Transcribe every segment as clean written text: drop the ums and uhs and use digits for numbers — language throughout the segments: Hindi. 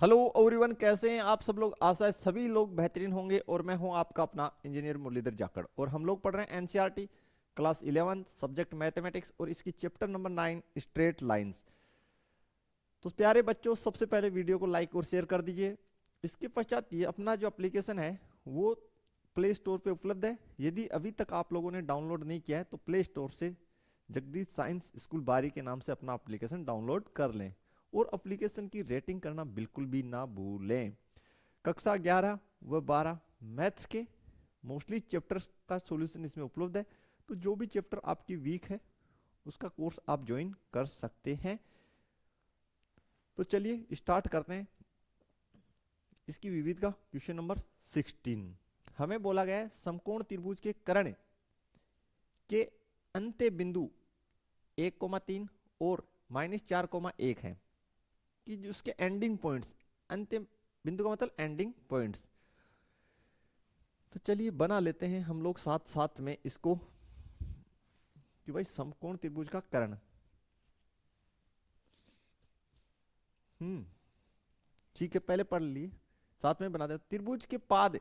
हेलो एवरीवन, कैसे हैं आप सब लोग। आशा है सभी लोग बेहतरीन होंगे। और मैं हूं आपका अपना इंजीनियर मुरलीधर जाखड़, और हम लोग पढ़ रहे हैं एनसीईआरटी क्लास 11 सब्जेक्ट मैथमेटिक्स, और इसकी चैप्टर नंबर 9 स्ट्रेट लाइंस। तो प्यारे बच्चों, सबसे पहले वीडियो को लाइक और शेयर कर दीजिए। इसके पश्चात ये अपना जो एप्लीकेशन है वो प्ले स्टोर पे उपलब्ध है। यदि अभी तक आप लोगों ने डाउनलोड नहीं किया है तो प्ले स्टोर से जगदीश साइंस स्कूल बारी के नाम से अपना एप्लीकेशन डाउनलोड कर लें, और एप्लीकेशन की रेटिंग करना बिल्कुल भी ना भूलें। कक्षा 11 व 12 मैथ्स के मोस्टली चैप्टर्स का सॉल्यूशन इसमें उपलब्ध है। तो जो भी चैप्टर आपकी वीक है उसका कोर्स आप ज्वाइन कर सकते हैं। तो चलिए स्टार्ट करते हैं इसकी विविधता। क्वेश्चन नंबर 16 हमें बोला गया है समकोण त्रिभुज के कर्ण के अंत्य बिंदु 1,3 और -4,1 है कि जो उसके एंडिंग पॉइंट्स, अंत्य बिंदु का मतलब एंडिंग पॉइंट्स। तो चलिए बना लेते हैं हम लोग साथ साथ में इसको कि भाई समकोण त्रिभुज का कर्ण। ठीक है, पहले पढ़ लिए, साथ में बना दे। त्रिभुज के पाद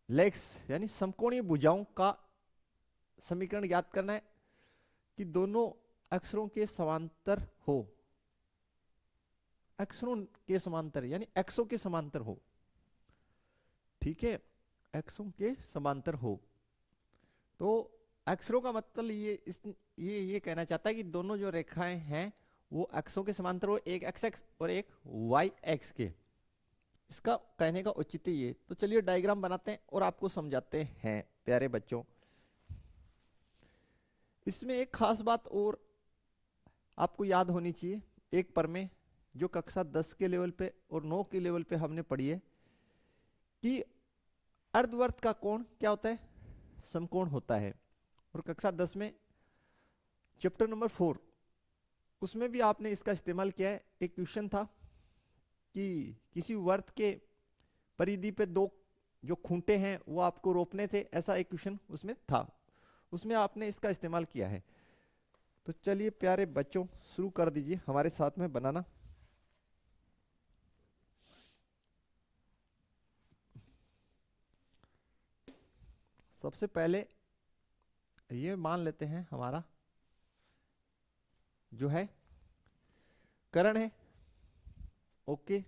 लेग्स यानी समकोणीय भुजाओं का समीकरण याद करना है कि दोनों अक्षरों के समांतर हो। अक्षरों के समांतर यानी एक्सों के समांतर हो। ठीक है, एक्सों के समांतर हो। तो अक्षरों का मतलब ये कहना चाहता है कि दोनों जो रेखाएं हैं वो अक्षों के समांतर हो, एक एक्स एक्स और एक वाई एक्स के। इसका कहने का औचित्य ये। तो चलिए डायग्राम बनाते हैं और आपको समझाते हैं प्यारे बच्चों। इसमें एक खास बात और आपको याद होनी चाहिए, एक पर में जो कक्षा 10 के लेवल पे और 9 के लेवल पे हमने पढ़ी है कि अर्धवर्त का कोण क्या होता है, समकोण होता है। और कक्षा 10 में चैप्टर नंबर 4 उसमें भी आपने इसका इस्तेमाल किया है। एक क्वेश्चन था कि किसी वर्त के परिधि पे दो जो खूंटे हैं वो आपको रोपने थे, ऐसा एक क्वेश्चन उसमें था। उसमें आपने इसका इस्तेमाल किया है। तो चलिए प्यारे बच्चों शुरू कर दीजिए हमारे साथ में बनाना। सबसे पहले ये मान लेते हैं हमारा जो है कर्ण है। ओके,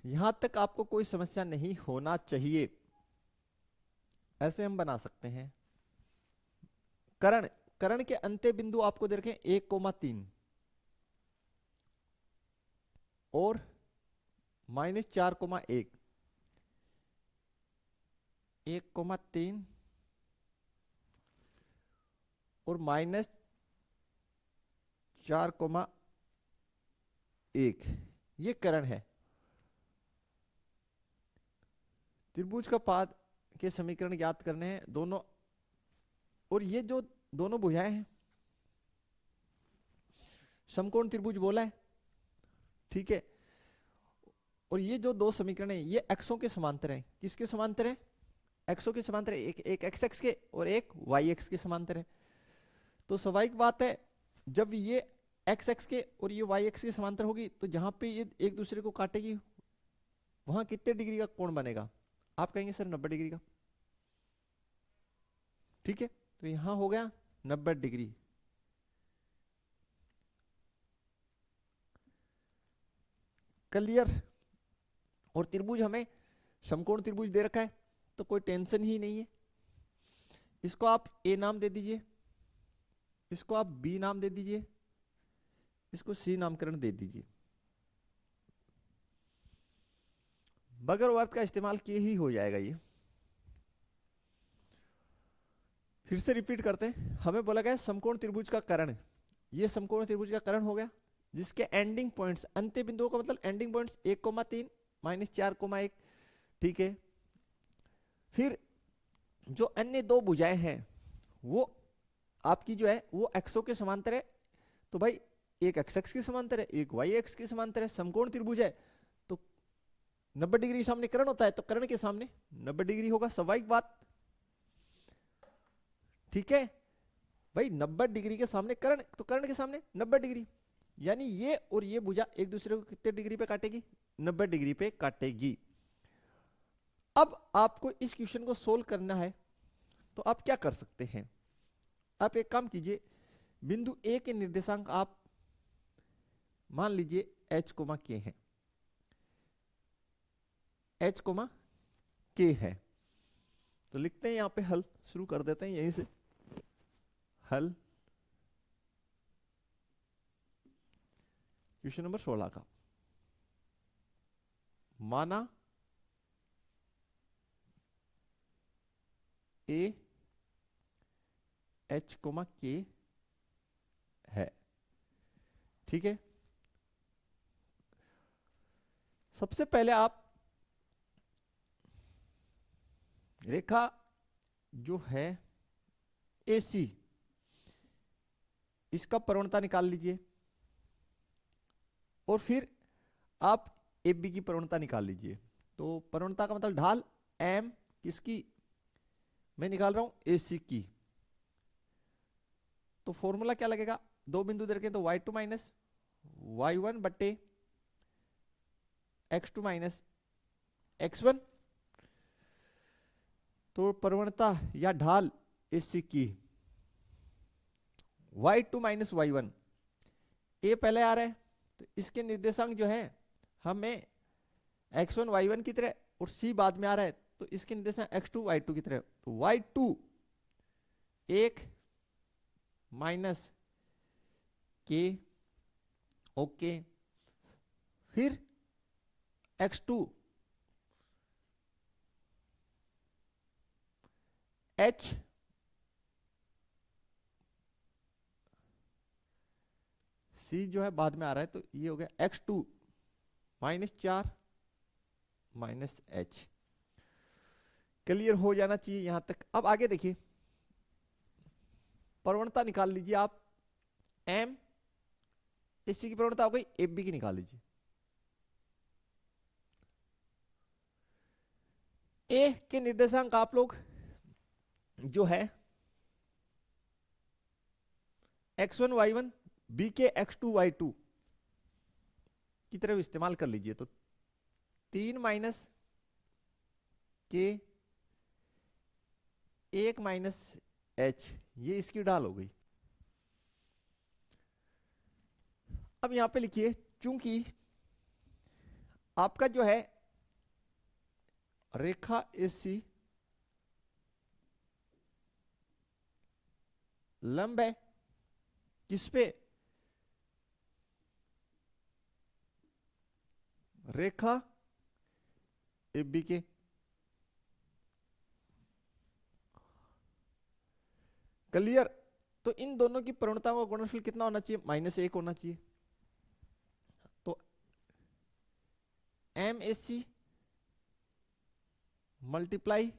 यहां तक आपको कोई समस्या नहीं होना चाहिए। ऐसे हम बना सकते हैं कर्ण। कर्ण के अंत्य बिंदु आपको दे रखे 1,3 और -4,1। 1,3 और -4,1 ये कर्ण है। त्रिभुज का पाद के समीकरण ज्ञात करने हैं दोनों। और ये जो दोनों भुजाएं हैं समकोण त्रिभुज बोला है, ठीक है। और ये जो दो समीकरण है ये एक्सों के समांतर हैं। किसके समांतर है? एक्सों के समांतर है। एक एक्स एक्स के और एक वाई एक्स के समांतर है। तो स्वाभाविक बात है जब ये एक्स एक्स के और ये वाई एक्स के समांतर होगी तो जहां पे ये एक दूसरे को काटेगी वहां कितने डिग्री का कोण बनेगा? आप कहेंगे सर 90 डिग्री का। ठीक है, तो यहां हो गया 90 डिग्री। क्लियर? और त्रिभुज हमें समकोण त्रिभुज दे रखा है तो कोई टेंशन ही नहीं है। इसको आप ए नाम दे दीजिए, इसको आप बी नाम दे दीजिए, इसको सी नामकरण दे दीजिए। बगैर वर्त का इस्तेमाल किए ही हो जाएगा ये। फिर से रिपीट करते हैं। हमें बोला गया समकोण त्रिभुज का कर्ण, ये समकोण त्रिभुज का कर्ण हो गया जिसके एंडिंग पॉइंट्स, अंत्य बिंदुओं का मतलब एंडिंग पॉइंट्स 1,3 -4,1। ठीक है, फिर जो अन्य दो भुजाएं हैं वो आपकी जो है वो एक्सो के समांतर है, तो भाई एक एक्स एक्स के समांतर है, एक वाई एक्स के समांतर है, समकोण त्रिभुज है, तो 90 डिग्री सामने कर्ण होता है, तो कर्ण के सामने 90 डिग्री होगा, स्वाभाविक बात। ठीक है भाई, 90 डिग्री के सामने कर्ण, तो कर्ण के सामने 90 डिग्री, यानी ये और ये भुजा एक दूसरे को कितने डिग्री पे काटेगी, 90 डिग्री पे काटेगी। अब आपको इस क्वेश्चन को सोल्व करना है, तो आप क्या कर सकते हैं, आप एक काम कीजिए, बिंदु ए के निर्देशांक आप मान लीजिए h कोमा के है, h कोमा के है, तो लिखते हैं यहां पे हल, शुरू कर देते हैं यहीं से। हल क्वेश्चन नंबर 16 का, माना ए h कोमा के है। ठीक है, सबसे पहले आप रेखा जो है AC, इसका प्रवणता निकाल लीजिए, और फिर आप AB की प्रवणता निकाल लीजिए। तो प्रवणता का मतलब ढाल M किसकी, मैं निकाल रहा हूं AC की, तो फॉर्मूला क्या लगेगा, दो बिंदु दे रखे हैं तो y2 माइनस y1 बट्टे x2 माइनस x1, तो प्रवणता या ढाल AC की y2 माइनस y1, a पहले आ रहा है, तो इसके निर्देशांक जो है हमें x1 y1 की तरह और c बाद में आ रहा है, तो इसके निर्देशांक x2 y2 की तरह, तो y2 1 माइनस के, ओके, फिर x2 h c जो है बाद में आ रहा है, तो ये हो गया x2 minus 4 minus h। Clear हो जाना चाहिए यहां तक। अब आगे देखिए, प्रवणता निकाल लीजिए आप, m इसी की प्रवणता हो गई, AB की निकाल लीजिए, A के निर्देशांक आप लोग जो है x1 y1 B के x2 y2 की तरफ इस्तेमाल कर लीजिए, तो 3 माइनस के 1 माइनस h, ये इसकी ढाल हो गई। अब यहां पे लिखिए, चूंकि आपका जो है रेखा AC लंब है किस पे, रेखा AB के, क्लियर। तो इन दोनों की प्रवणताओं का गुणनफल कितना होना चाहिए, -1 होना चाहिए, तो MAC multiply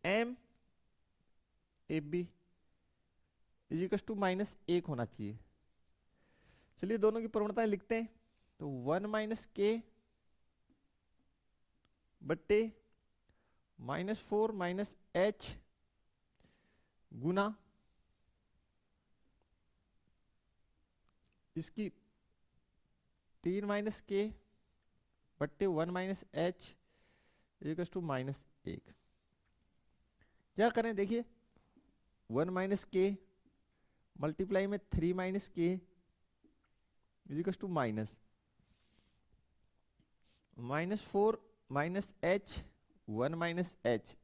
MAB equals to -1 होना चाहिए। चलिए दोनों की प्रवणताएं लिखते हैं, तो 1 माइनस के बट्टे -4 माइनस h गुना इसकी 3 माइनस के बट्टे 1 माइनस h इक्वल्स टू -1। क्या करें देखिए, 1 माइनस के मल्टीप्लाई में 3 माइनस के equals to -4 minus h 1 minus h,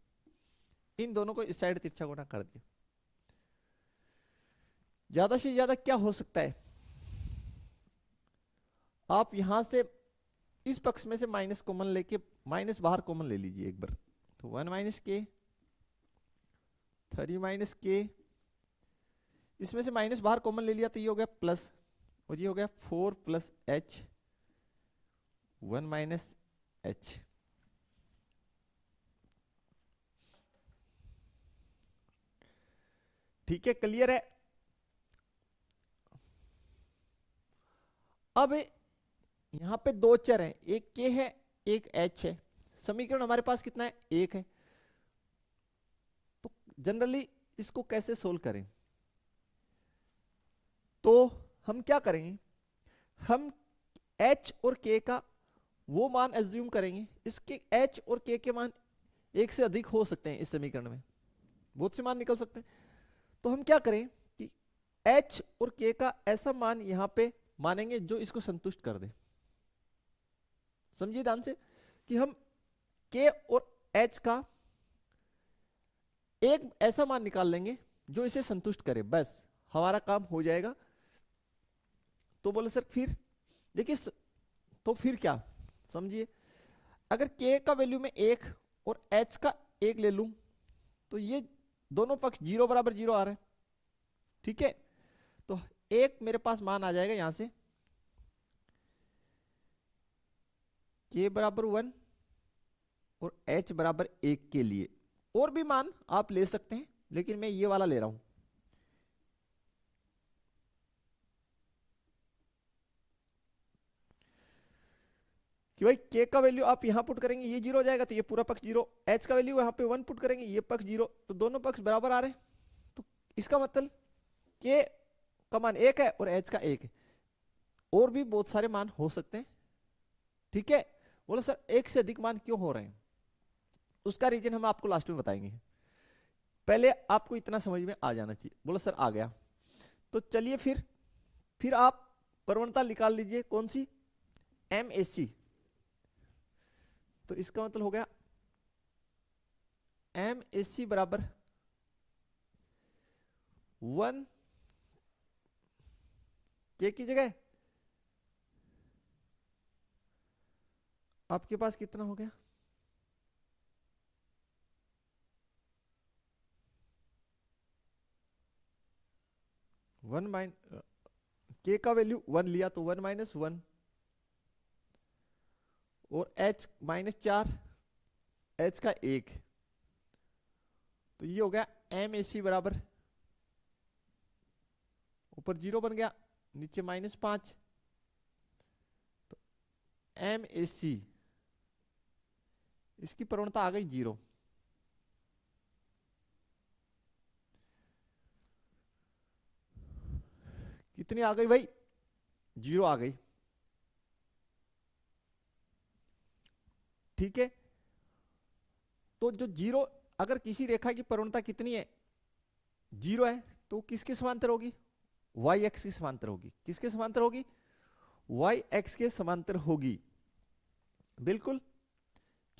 इन दोनों को इस साइड तिरछा कोना कर दिया। ज्यादा से ज्यादा क्या हो सकता है, आप यहां से इस पक्ष में से माइनस कॉमन लेके माइनस बाहर कॉमन ले लीजिए एक बार, तो 1 माइनस के 3 माइनस के, इसमें से माइनस बाहर कॉमन ले लिया तो ये हो गया प्लस, और ये हो गया 4 प्लस h 1 माइनस h। ठीक है, क्लियर है। अब यहां पे दो चर हैं, एक के है एक एच है, समीकरण हमारे पास कितना है, एक है। तो जनरली इसको कैसे सोल्व करें, तो हम क्या करेंगे, हम h और k का वो मान एज्यूम करेंगे, इसके h और k के मान एक से अधिक हो सकते हैं, इस समीकरण में बहुत से मान निकल सकते हैं। तो हम क्या करें कि h और k का ऐसा मान यहां पे मानेंगे जो इसको संतुष्ट कर दे। समझिए ध्यान से कि हम k और h का एक ऐसा मान निकाल लेंगे जो इसे संतुष्ट करे, बस हमारा काम हो जाएगा। तो बोले सर फिर देखिए, तो फिर क्या, समझिए, अगर k का वैल्यू में एक और h का एक ले लूं तो ये दोनों पक्ष जीरो बराबर जीरो आ रहे हैं, ठीक है। तो एक मेरे पास मान आ जाएगा यहां से k बराबर 1 और h बराबर 1 के लिए। और भी मान आप ले सकते हैं, लेकिन मैं ये वाला ले रहा हूं। कि भाई k का वैल्यू आप यहां पुट करेंगे ये जीरो हो जाएगा, तो ये पूरा पक्ष जीरो, h का वैल्यू यहां पे 1 पुट करेंगे ये पक्ष जीरो, तो दोनों पक्ष बराबर आ रहे हैं। तो इसका मतलब k का मान एक है और h का एक है। और भी बहुत सारे मान हो सकते हैं, ठीक है। बोलो सर एक से अधिक मान क्यों हो रहे हैं, उसका रीजन हम आपको लास्ट में बताएंगे, पहले आपको इतना समझ में आ जाना चाहिए। बोलो सर आ गया, तो चलिए फिर आप प्रवणता निकाल लीजिए, कौन सी, MSC। तो इसका मतलब हो गया MSC बराबर 1 k की जगह आपके पास कितना हो गया, k का वैल्यू 1 लिया तो 1 - 1 और h -4, h का 1, तो ये हो गया MSC बराबर, ऊपर जीरो बन गया नीचे -5, तो MSC इसकी प्रवणता आ गई जीरो। कितनी आ गई भाई, जीरो आ गई, ठीक है। तो जो जीरो, अगर किसी रेखा की प्रवणता कितनी है, जीरो है, तो किसके समांतर होगी, वाई एक्स के समांतर होगी। किसके समांतर होगी, वाई एक्स के समांतर होगी, बिल्कुल।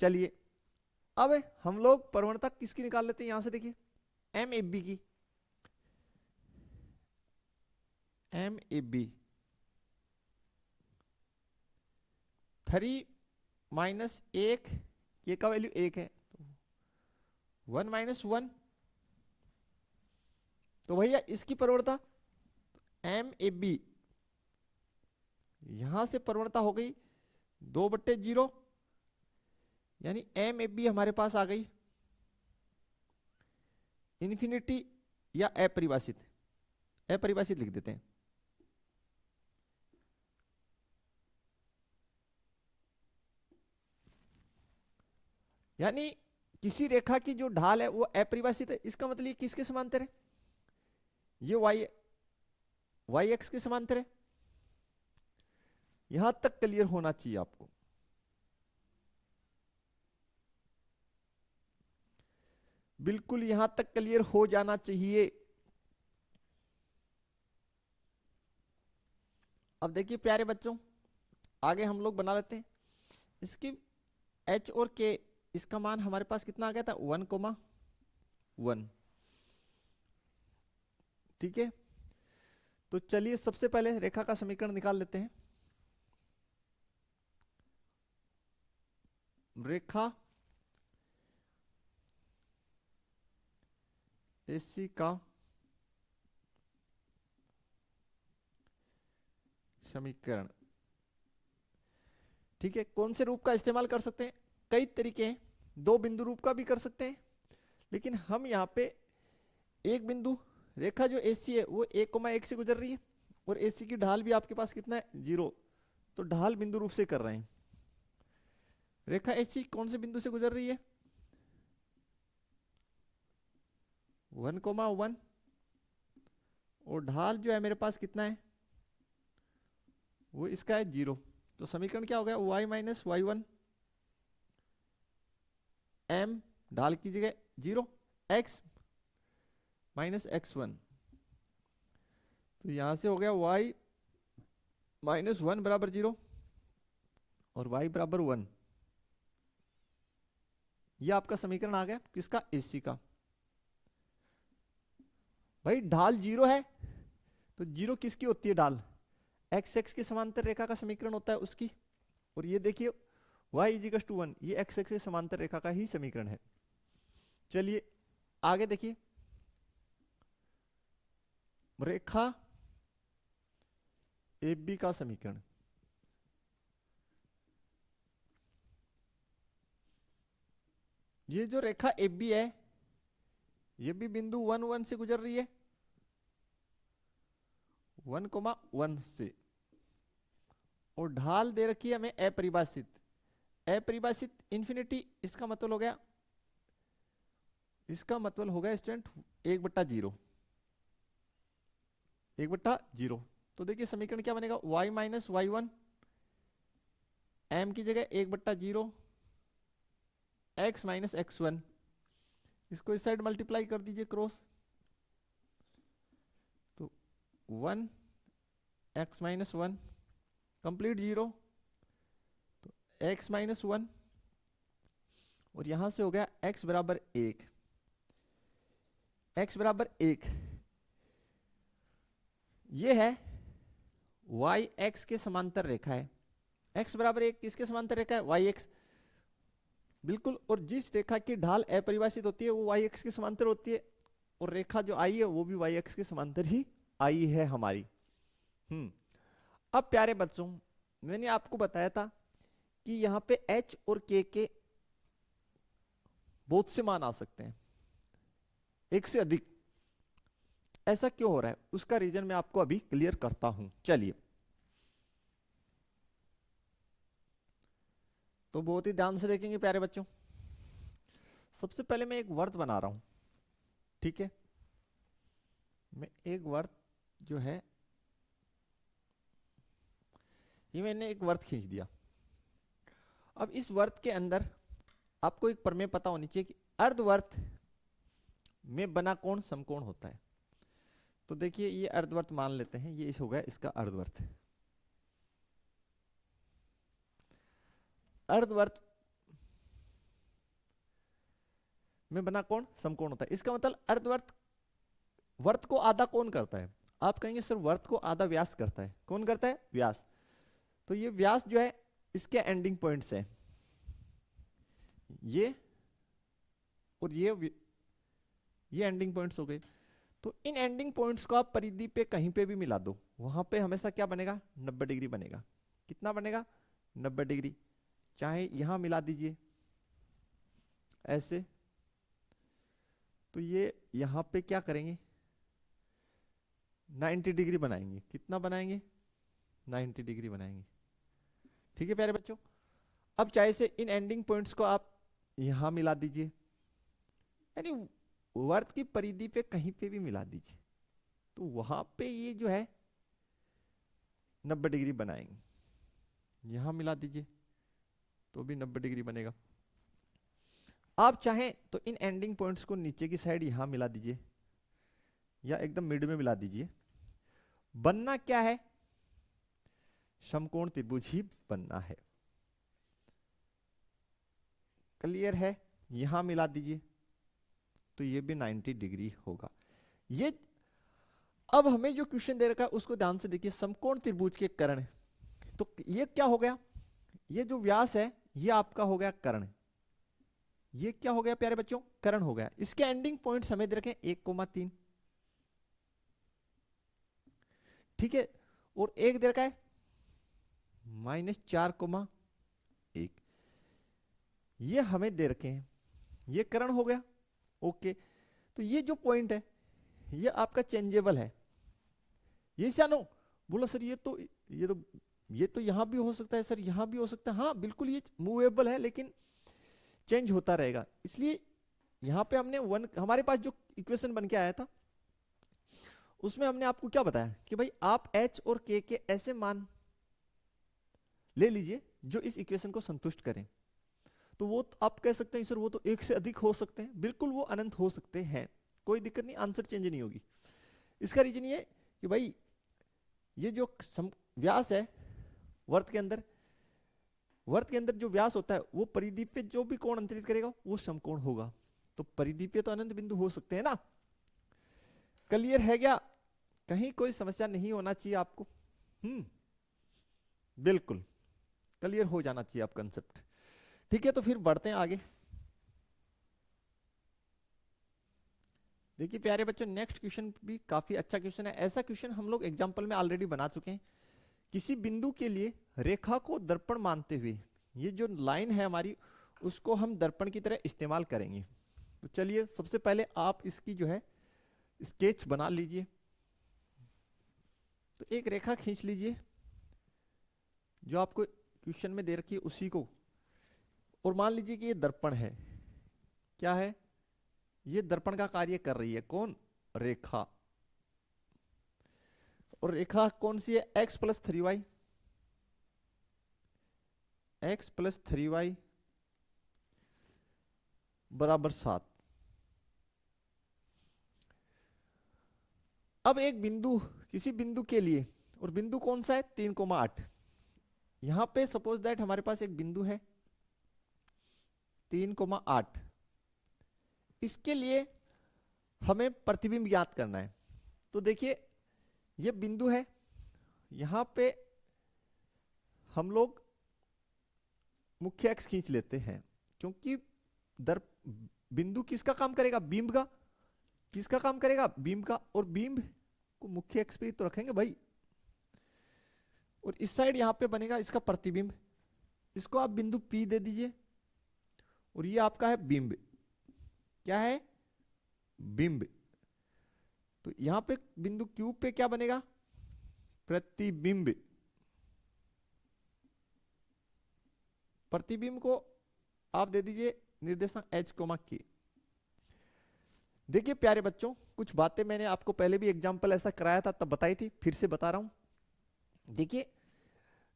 चलिए अब हम लोग प्रवणता किसकी निकाल लेते हैं, यहां से देखिए एम ए बी की, एम ए बी 3 - 1, ये का वैल्यू 1 है, 1 - 1, तो भैया इसकी प्रवणता एम ए बी, यहां से प्रवणता हो गई 2/0, यानी एम ए बी हमारे पास आ गई इन्फिनिटी या अपरिभाषित, अपरिभाषित लिख देते हैं। यानी किसी रेखा की जो ढाल है वो अपरिभाषित है, इसका मतलब ये किसके समांतर है, ये वाई एक्स के समांतर है। यहां तक क्लियर होना चाहिए आपको। बिल्कुल यहां तक क्लियर हो जाना चाहिए। अब देखिए प्यारे बच्चों, आगे हम लोग बना लेते हैं इसकी h और k, इसका मान हमारे पास कितना आ गया था 1,1, ठीक है। तो चलिए सबसे पहले रेखा का समीकरण निकाल लेते हैं। रेखा AC का समीकरण, ठीक है। कौन से रूप का इस्तेमाल कर सकते हैं, कई तरीके हैं, दो बिंदु रूप का भी कर सकते हैं, लेकिन हम यहां पे एक बिंदु रेखा जो AC है वो 1,1 से गुजर रही है और AC की ढाल भी आपके पास कितना है 0, तो ढाल बिंदु रूप से कर रहे हैं। रेखा AC कौन से बिंदु से गुजर रही है 1,1 और ढाल जो है मेरे पास कितना है वो इसका है 0। तो समीकरण क्या हो गया y माइनस y1 m ढाल की जगह 0 x माइनस x1, तो यहां से हो गया y माइनस 1 बराबर 0 और y बराबर 1। ये आपका समीकरण आ गया किसका AC का। भाई ढाल 0 है तो 0 किसकी होती है ढाल x x की समांतर रेखा का समीकरण होता है उसकी, और ये देखिए y इजिकल्स टू 1 ये x x की समांतर रेखा का ही समीकरण है। चलिए आगे देखिए रेखा AB का समीकरण। ये जो रेखा AB है ये भी बिंदु 1 1 से गुजर रही है 1,1 से, और ढाल दे रखी है हमें अपरिभाषित। अपरिभाषित इंफिनिटी, इसका मतलब हो गया स्टूडेंट 1/0 1/0। तो देखिए समीकरण क्या बनेगा y माइनस y1 m की जगह 1/0 x माइनस x1, इसको इस साइड मल्टीप्लाई कर दीजिए क्रॉस, तो 1 x माइनस 1 कंप्लीट 0 तो x माइनस 1 और यहां से हो गया x बराबर 1। x बराबर 1 ये है y x के समांतर रेखा है। x बराबर 1 किसके समांतर रेखा है y x, बिल्कुल। और जिस रेखा की ढाल अपरिभाषित होती है वो y x के समांतर होती है, और रेखा जो आई है वो भी y x के समांतर ही आई है हमारी। अब प्यारे बच्चों मैंने आपको बताया था कि यहां पे h और k के बहुत से मान आ सकते हैं, एक से अधिक। ऐसा क्यों हो रहा है उसका रीजन मैं आपको अभी क्लियर करता हूं। चलिए तो बहुत ही ध्यान से देखेंगे प्यारे बच्चों। सबसे पहले मैं एक वर्त बना रहा हूं, ठीक है। मैं एक वर्त जो है ये मैंने एक वर्त खींच दिया। अब इस वर्त के अंदर आपको एक प्रमेय पता होनी चाहिए कि अर्धवर्त में बना कोण समकोण होता है। तो देखिए ये अर्धवर्त मान लेते हैं, ये इस हो गया इसका अर्धवर्त। अर्धवर्त में बना कोण समकोण होता है, इसका मतलब अर्धवर्त वर्त को आधा कौन करता है। आप कहेंगे सर वर्त को आधा व्यास करता है, कौन करता है व्यास। तो ये व्यास जो है इसके एंडिंग पॉइंट्स है ये, और ये एंडिंग पॉइंट्स हो गए। तो इन एंडिंग पॉइंट्स को आप परिधि पे कहीं पे भी मिला दो, वहां पे हमेशा क्या बनेगा 90 डिग्री बनेगा। कितना बनेगा 90 डिग्री। चाहे यहां मिला दीजिए ऐसे, तो ये यहां पे क्या करेंगे 90 डिग्री बनाएंगे। कितना बनाएंगे 90 डिग्री बनाएंगे, ठीक है प्यारे बच्चों। अब चाहे से इन एंडिंग पॉइंट्स को आप यहां मिला दीजिए, यानी वर्त की परिधि पे कहीं पे भी मिला दीजिए, तो वहां पे ये जो है 90 डिग्री बनाएंगे। यहां मिला दीजिए तो भी 90 डिग्री बनेगा। आप चाहें तो इन एंडिंग पॉइंट्स को नीचे की साइड यहां मिला दीजिए या एकदम मिड में मिला दीजिए। बनना क्या है समकोण त्रिभुज ही बनना है। क्लियर है। यहां मिला दीजिए तो ये भी 90 डिग्री होगा। ये अब हमें जो क्वेश्चन दे रखा है उसको ध्यान से देखिए, समकोण त्रिभुज के कर्ण। तो ये क्या हो गया, ये जो व्यास है ये आपका हो गया कर्ण। ये क्या हो गया प्यारे बच्चों कर्ण हो गया। इसके एंडिंग पॉइंट्स हमें दे रखे 1,3, ठीक है। और एक दे रखा है -4,1, ये हमें दे रखे हैं, ये कर्ण हो गया। ओके, तो ये जो पॉइंट है ये आपका चेंजेबल है। ये जानो, बोलो सर ये तो यहां भी हो सकता है सर, यहां भी हो सकता है। हाँ बिल्कुल, ये मूवेबल है लेकिन चेंज होता रहेगा। इसलिए यहां पे हमने हमारे पास जो इक्वेशन बन के आया था उसमें हमने आपको क्या बताया कि भाई आप h और k के ऐसे मान ले लीजिए जो इस इक्वेशन को संतुष्ट करें। तो वो आप कह सकते हैं सर वो तो एक से अधिक हो सकते हैं, बिल्कुल वो अनंत हो सकते हैं, कोई दिक्कत नहीं, आंसर चेंज नहीं होगी। इसका रीजन ये कि भाई ये जो व्यास है वर्त के अंदर जो व्यास होता है वो परिधि पे जो भी कोण अंतरित करेगा वो समकोण होगा। तो परिधि पे तो अनंत बिंदु हो सकते हैं ना। क्लियर है क्या? कहीं कोई समस्या नहीं होना चाहिए आपको। बिल्कुल क्लियर हो जाना चाहिए आप कंसेप्ट। ठीक है, तो फिर बढ़ते हैं आगे। देखिए प्यारे बच्चों, नेक्स्ट क्वेश्चन भी काफी अच्छा क्वेश्चन है। ऐसा क्वेश्चन हम लोग एग्जाम्पल में ऑलरेडी बना चुके हैं। किसी बिंदु के लिए रेखा को दर्पण मानते हुए, ये जो लाइन है हमारी उसको हम दर्पण की तरह इस्तेमाल करेंगे। तो चलिए सबसे पहले आप इसकी जो है स्केच बना लीजिए। तो एक रेखा खींच लीजिए जो आपको क्वेश्चन में दे रखी है उसी को, और मान लीजिए कि ये दर्पण है। क्या है? ये दर्पण का कार्य कर रही है कौन? रेखा। और रेखा कौन सी है? x plus 3y, x plus 3y बराबर 7। अब एक बिंदु, किसी बिंदु के लिए, और बिंदु कौन सा है? 3,8। यहां पे सपोज दैट हमारे पास एक बिंदु है 3,8। इसके लिए हमें प्रतिबिंब ज्ञात करना है। तो देखिए ये बिंदु है, यहां पे हम लोग मुख्य अक्ष खींच लेते हैं, क्योंकि बिंदु किसका काम करेगा? बिंब का। किसका काम करेगा? बिंब का। और बिंब को मुख्य अक्ष पे तो रखेंगे भाई। और इस साइड यहां पे बनेगा इसका प्रतिबिंब। इसको आप बिंदु P दे दीजिए, और ये आपका है बिंब। क्या है? बिंब। तो यहां पे बिंदु Q पे क्या बनेगा? प्रतिबिंब। प्रतिबिंब को आप दे दीजिए निर्देशांक h, k। देखिए प्यारे बच्चों, कुछ बातें मैंने आपको पहले भी एग्जांपल ऐसा कराया था तब बताई थी, फिर से बता रहा हूं। देखिए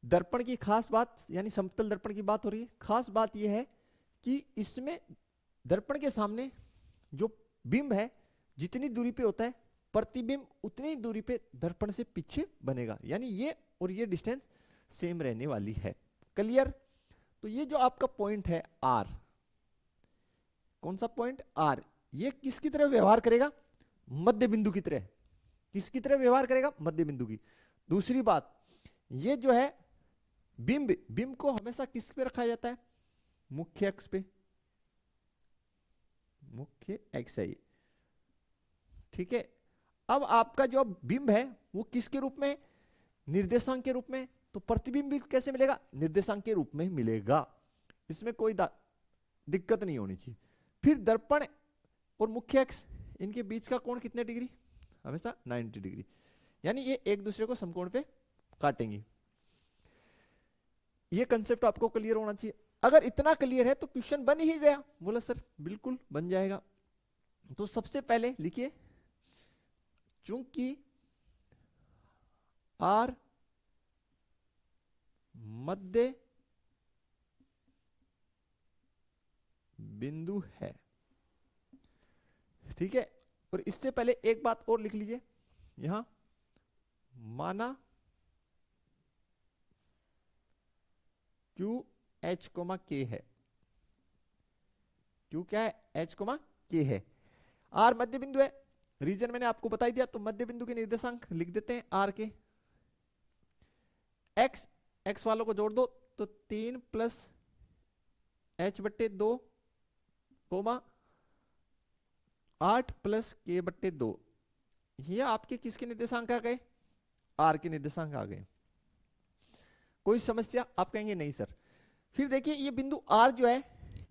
दर्पण की खास बात, यानी समतल दर्पण की बात हो रही है, खास बात यह है कि इसमें दर्पण के सामने जो बिंब है जितनी दूरी पे होता है, प्रतिबिंब उतनी दूरी पे दर्पण से पीछे बनेगा, यानी ये और ये डिस्टेंस सेम रहने वाली है। क्लियर? तो ये जो आपका पॉइंट है R, कौन सा पॉइंट? R, ये किसकी तरह व्यवहार करेगा? मध्य बिंदु की तरह। किसकी तरह व्यवहार करेगा? मध्य बिंदु की। दूसरी बात, ये जो है बिंब को हमेशा किस पे रखा जाता है? मुख्य अक्ष पे। मुख्य अक्ष है ये। ठीक है। अब आपका जो बिंब है वो किसके रूप में? निर्देशांक के रूप में। तो प्रतिबिंब भी कैसे मिलेगा? निर्देशांक के रूप में ही मिलेगा। इसमें कोई दिक्कत नहीं होनी चाहिए। फिर दर्पण और मुख्य अक्ष, इनके बीच का कोण कितने डिग्री? हमेशा 90 डिग्री, यानी ये एक दूसरे को समकोण पे काटेंगे। ये कंसेप्ट आपको क्लियर होना चाहिए। अगर इतना क्लियर है तो क्वेश्चन बन ही गया। बोला सर बिल्कुल बन जाएगा। तो सबसे पहले लिखिए, चूंकि R मध्य बिंदु है, ठीक है। और इससे पहले एक बात और लिख लीजिए, यहां माना Q H, K है। Q क्या है? H, K है। R मध्य बिंदु है, रीजन मैंने आपको बता दिया। तो मध्य बिंदु के निर्देशांक लिख देते हैं R के। X वालों को जोड़ दो तो 3 plus H/2 coma 8 plus K/2। ये आपके किसके निर्देशांक आ गए? R के निर्देशांक आ गए। कोई समस्या? आप कहेंगे नहीं सर। फिर देखिए ये बिंदु R जो है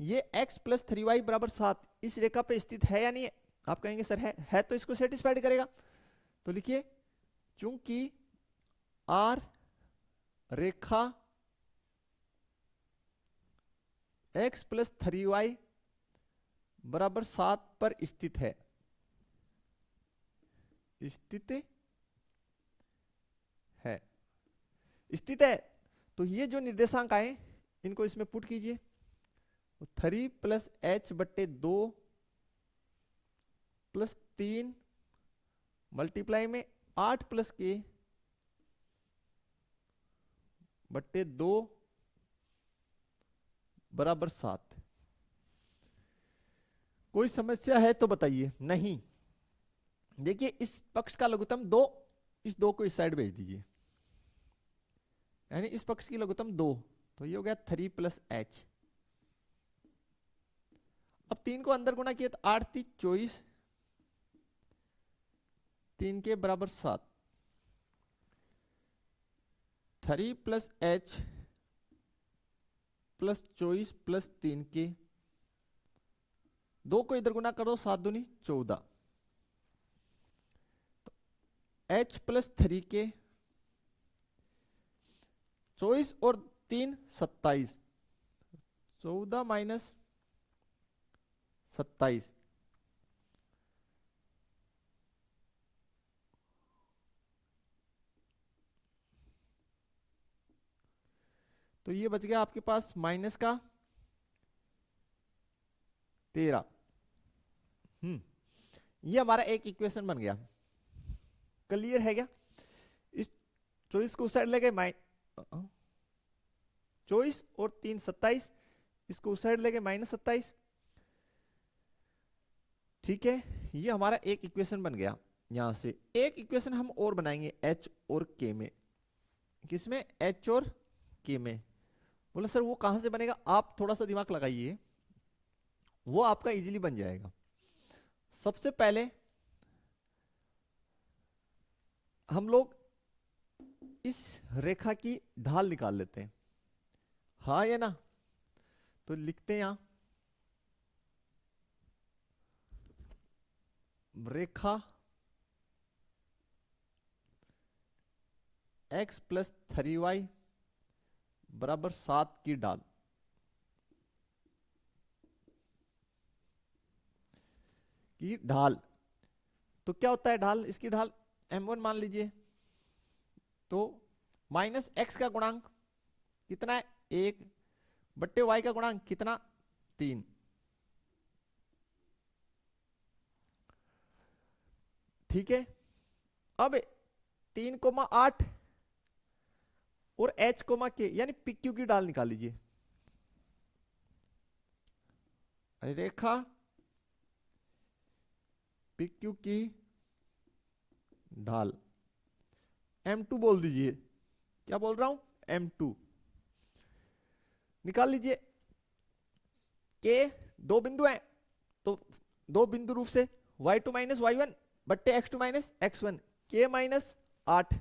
ये x प्लस 3y बराबर 7 इस रेखा पे स्थित है या नहीं है? आप कहेंगे सर है तो इसको सेटिस्फाइड करेगा, तो लिखिए चूंकि are Rekha x plus 3y बराबर 7 पर स्थित है, स्थित है, स्थित है, तो ये जो निर्देशांक आए इनको इसमें पुट कीजिए। 3 प्लस एच बट्टे 2 प्लस 3 मल्टीप्लाई में 8 प्लस के बट्टे 2 बराबर 7। कोई समस्या है तो बताइए। नहीं, देखिए इस पक्ष का लघुत्तम 2, इस 2 को इस साइड भेज दीजिए, यानी इस पक्ष की लघुत्तम 2, तो ये हो गया 3 प्लस एच। अब 3 को अंदर गुणा किया तो 8 3 24, 3 के बराबर 7। 3 प्लस एच प्लस 24 प्लस 3 के, 2 को इधर गुणा करो, 7 दूनी 14, तो एच प्लस 3 के 24 और 3 27, 14 माइनस 27, तो ये बच गया आपके पास माइनस का 13। ये हमारा एक इक्वेशन बन गया। क्लियर है क्या? इस 24 को उस साइड ले गए 24 और 3 27, इसको उस साइड ले गए -27। ठीक है, ये हमारा एक इक्वेशन बन गया। यहां से एक इक्वेशन हम और बनाएंगे एच और के में। किसमें? एच और के में। बोला सर वो कहां से बनेगा? आप थोड़ा सा दिमाग लगाइए, वो आपका इजीली बन जाएगा। सबसे पहले हम लोग इस रेखा की ढाल निकाल लेते हैं, हाँ या ना? तो लिखते हैं यहां रेखा x प्लस 3y बराबर 7 की ढाल। तो क्या होता है ढाल? इसकी ढाल m1 मान लीजिए, तो माइनस x का गुणांक कितना है? 1 बट्टे y का गुणांक कितना? 3। ठीक है, अब 3,8 और h, k यानी pq की ढाल निकाल लीजिए। रेखा pq की ढाल m2 बोल दीजिए। क्या बोल रहा हूं? m2 निकाल लीजिए। के 2 बिंदु हैं, तो 2 बिंदु रूप से y2 माइनस y1 बट्टे x2 माइनस x1, के माइनस 8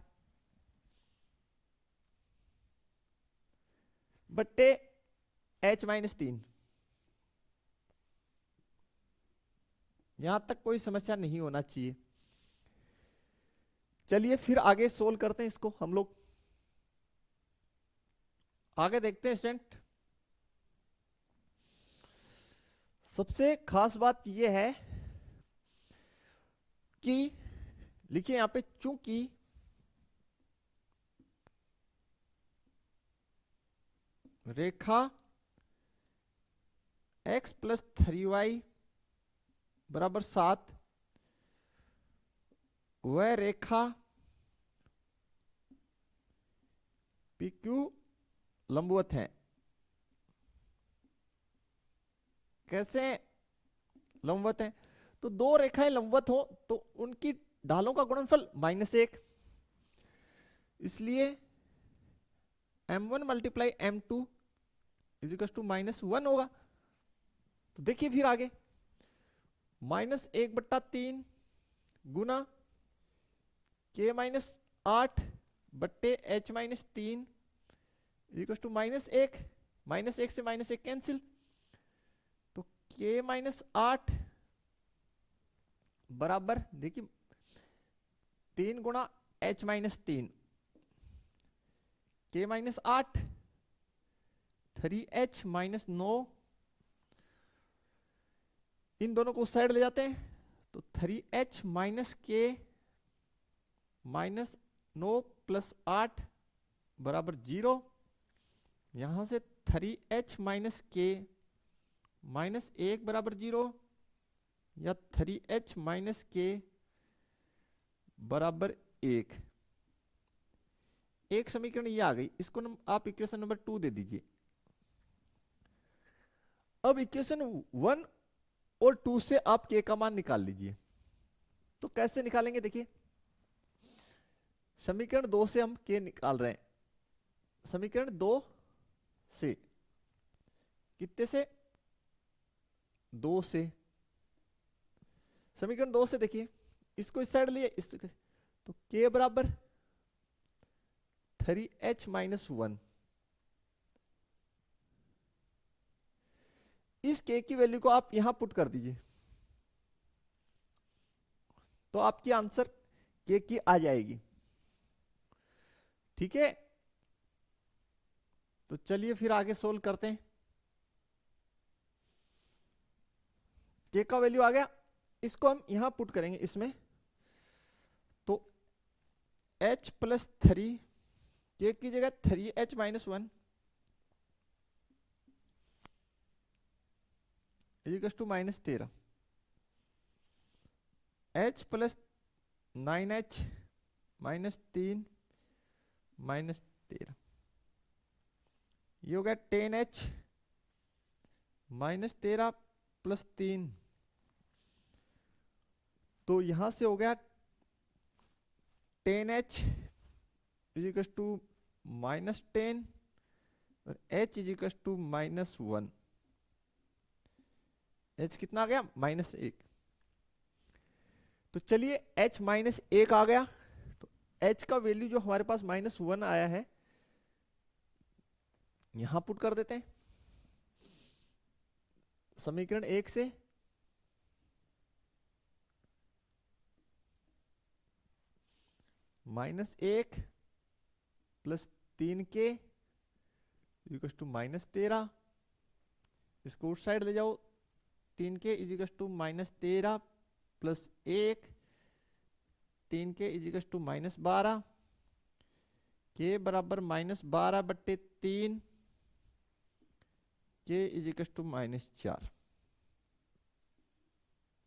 बट्टे h माइनस 3। यहां तक कोई समस्या नहीं होना चाहिए। चलिए फिर आगे सोल्व करते हैं इसको हम लोग। आगे देखते हैं स्टूडेंट। सबसे खास बात यह है कि लिखिए यहां पे चूंकि रेखा x प्लस 3y बराबर 7 वह रेखा PQ लंबवत है। कैसे लंबवत है? तो 2 रेखाएं लंबवत हो तो उनकी ढालों का गुणनफल -1, इसलिए m1 मल्टीप्लाई m2 इजिकल्स टू -1 होगा। तो देखिए फिर आगे -1/3 गुना k माइनस 8 बट्टे h माइनस 3 इजिकल्स टू -1, -1 से -1 कैंसिल, तो k माइनस 8 बराबर देखिए 3 गुणा h minus 3 k minus 8 3h minus 9, इन दोनों को उस साइड ले जाते हैं तो 3h माइनस के माइनस 9 प्लस 8 बराबर 0। यहां से 3h माइनस के माइनस 1 बराबर 0 या 3h माइनस के बराबर 1। एक समीकरण ये आ गई, इसको आप इक्वेशन नंबर 2 दे दीजिए। अब इक्वेशन 1 और 2 से आप के का मान निकाल लीजिए। तो कैसे निकालेंगे देखिए, समीकरण 2 से हम के निकाल रहे हैं। समीकरण 2 से कितने से 2 से, समीकरण 2 से देखिए इसको इस साइड लिए इस तो k बराबर 3h माइनस 1। इस k की वैल्यू को आप यहां पुट कर दीजिए तो आपकी आंसर k की आ जाएगी। ठीक है, तो चलिए फिर आगे सोल्व करते हैं। k का वैल्यू आ गया, इसको हम यहां पुट करेंगे इसमें तो h प्लस 3 k की जगह 3h minus 1 equals to minus 13, h plus 9h minus 3 minus 13, ये हो गया 10h माइनस 13 प्लस 3, तो यहां से हो गया 10h इजिकल्स टू माइनस 10 और h equals to minus 1। h कितना आ गया माइनस 1। तो चलिए h माइनस 1 आ गया, तो h का वैल्यू जो हमारे पास माइनस 1 आया है यहां पुट कर देते हैं समीकरण 1 से। Minus 1 plus 3k equals to minus 13, इसको उस साइड ले जाओ 3k equals to minus 13 plus 1 3k equals to minus 12, k बराबर माइनस 12 बट्टे 3, k equals to minus 4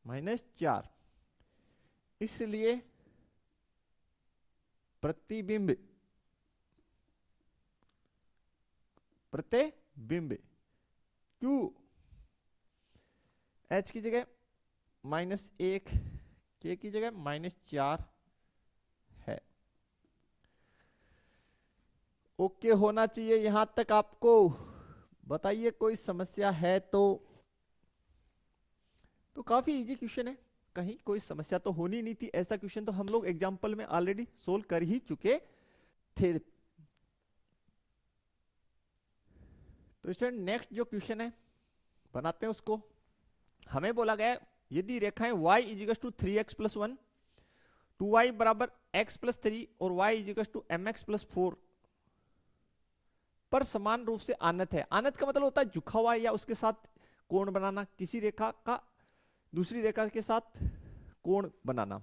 minus 4। इसलिए प्रतिबिंब प्रतिबिंब Q h की जगह माइनस 1 k की जगह माइनस 4 है। ओके होना चाहिए यहां तक आपको। बताइए कोई समस्या है तो काफी इजी क्वेश्चन है, कहीं कोई समस्या तो होनी नहीं थी। ऐसा क्वेश्चन तो हम लोग एग्जाम्पल में ऑलरेडी सोल्व कर ही चुके थे। तो स्टूडेंट नेक्स्ट जो क्वेश्चन है बनाते हैं उसको। हमें बोला गया यदि रेखाएं y equals to 3x plus 1 2y बराबर x प्लस 3 और y equals to mx plus 4 पर समान रूप से आनत है। आनत का मतलब होता है झुका हुआ या उसके साथ कोण बनाना, किसी रेखा का दूसरी रेखा के साथ कोण बनाना।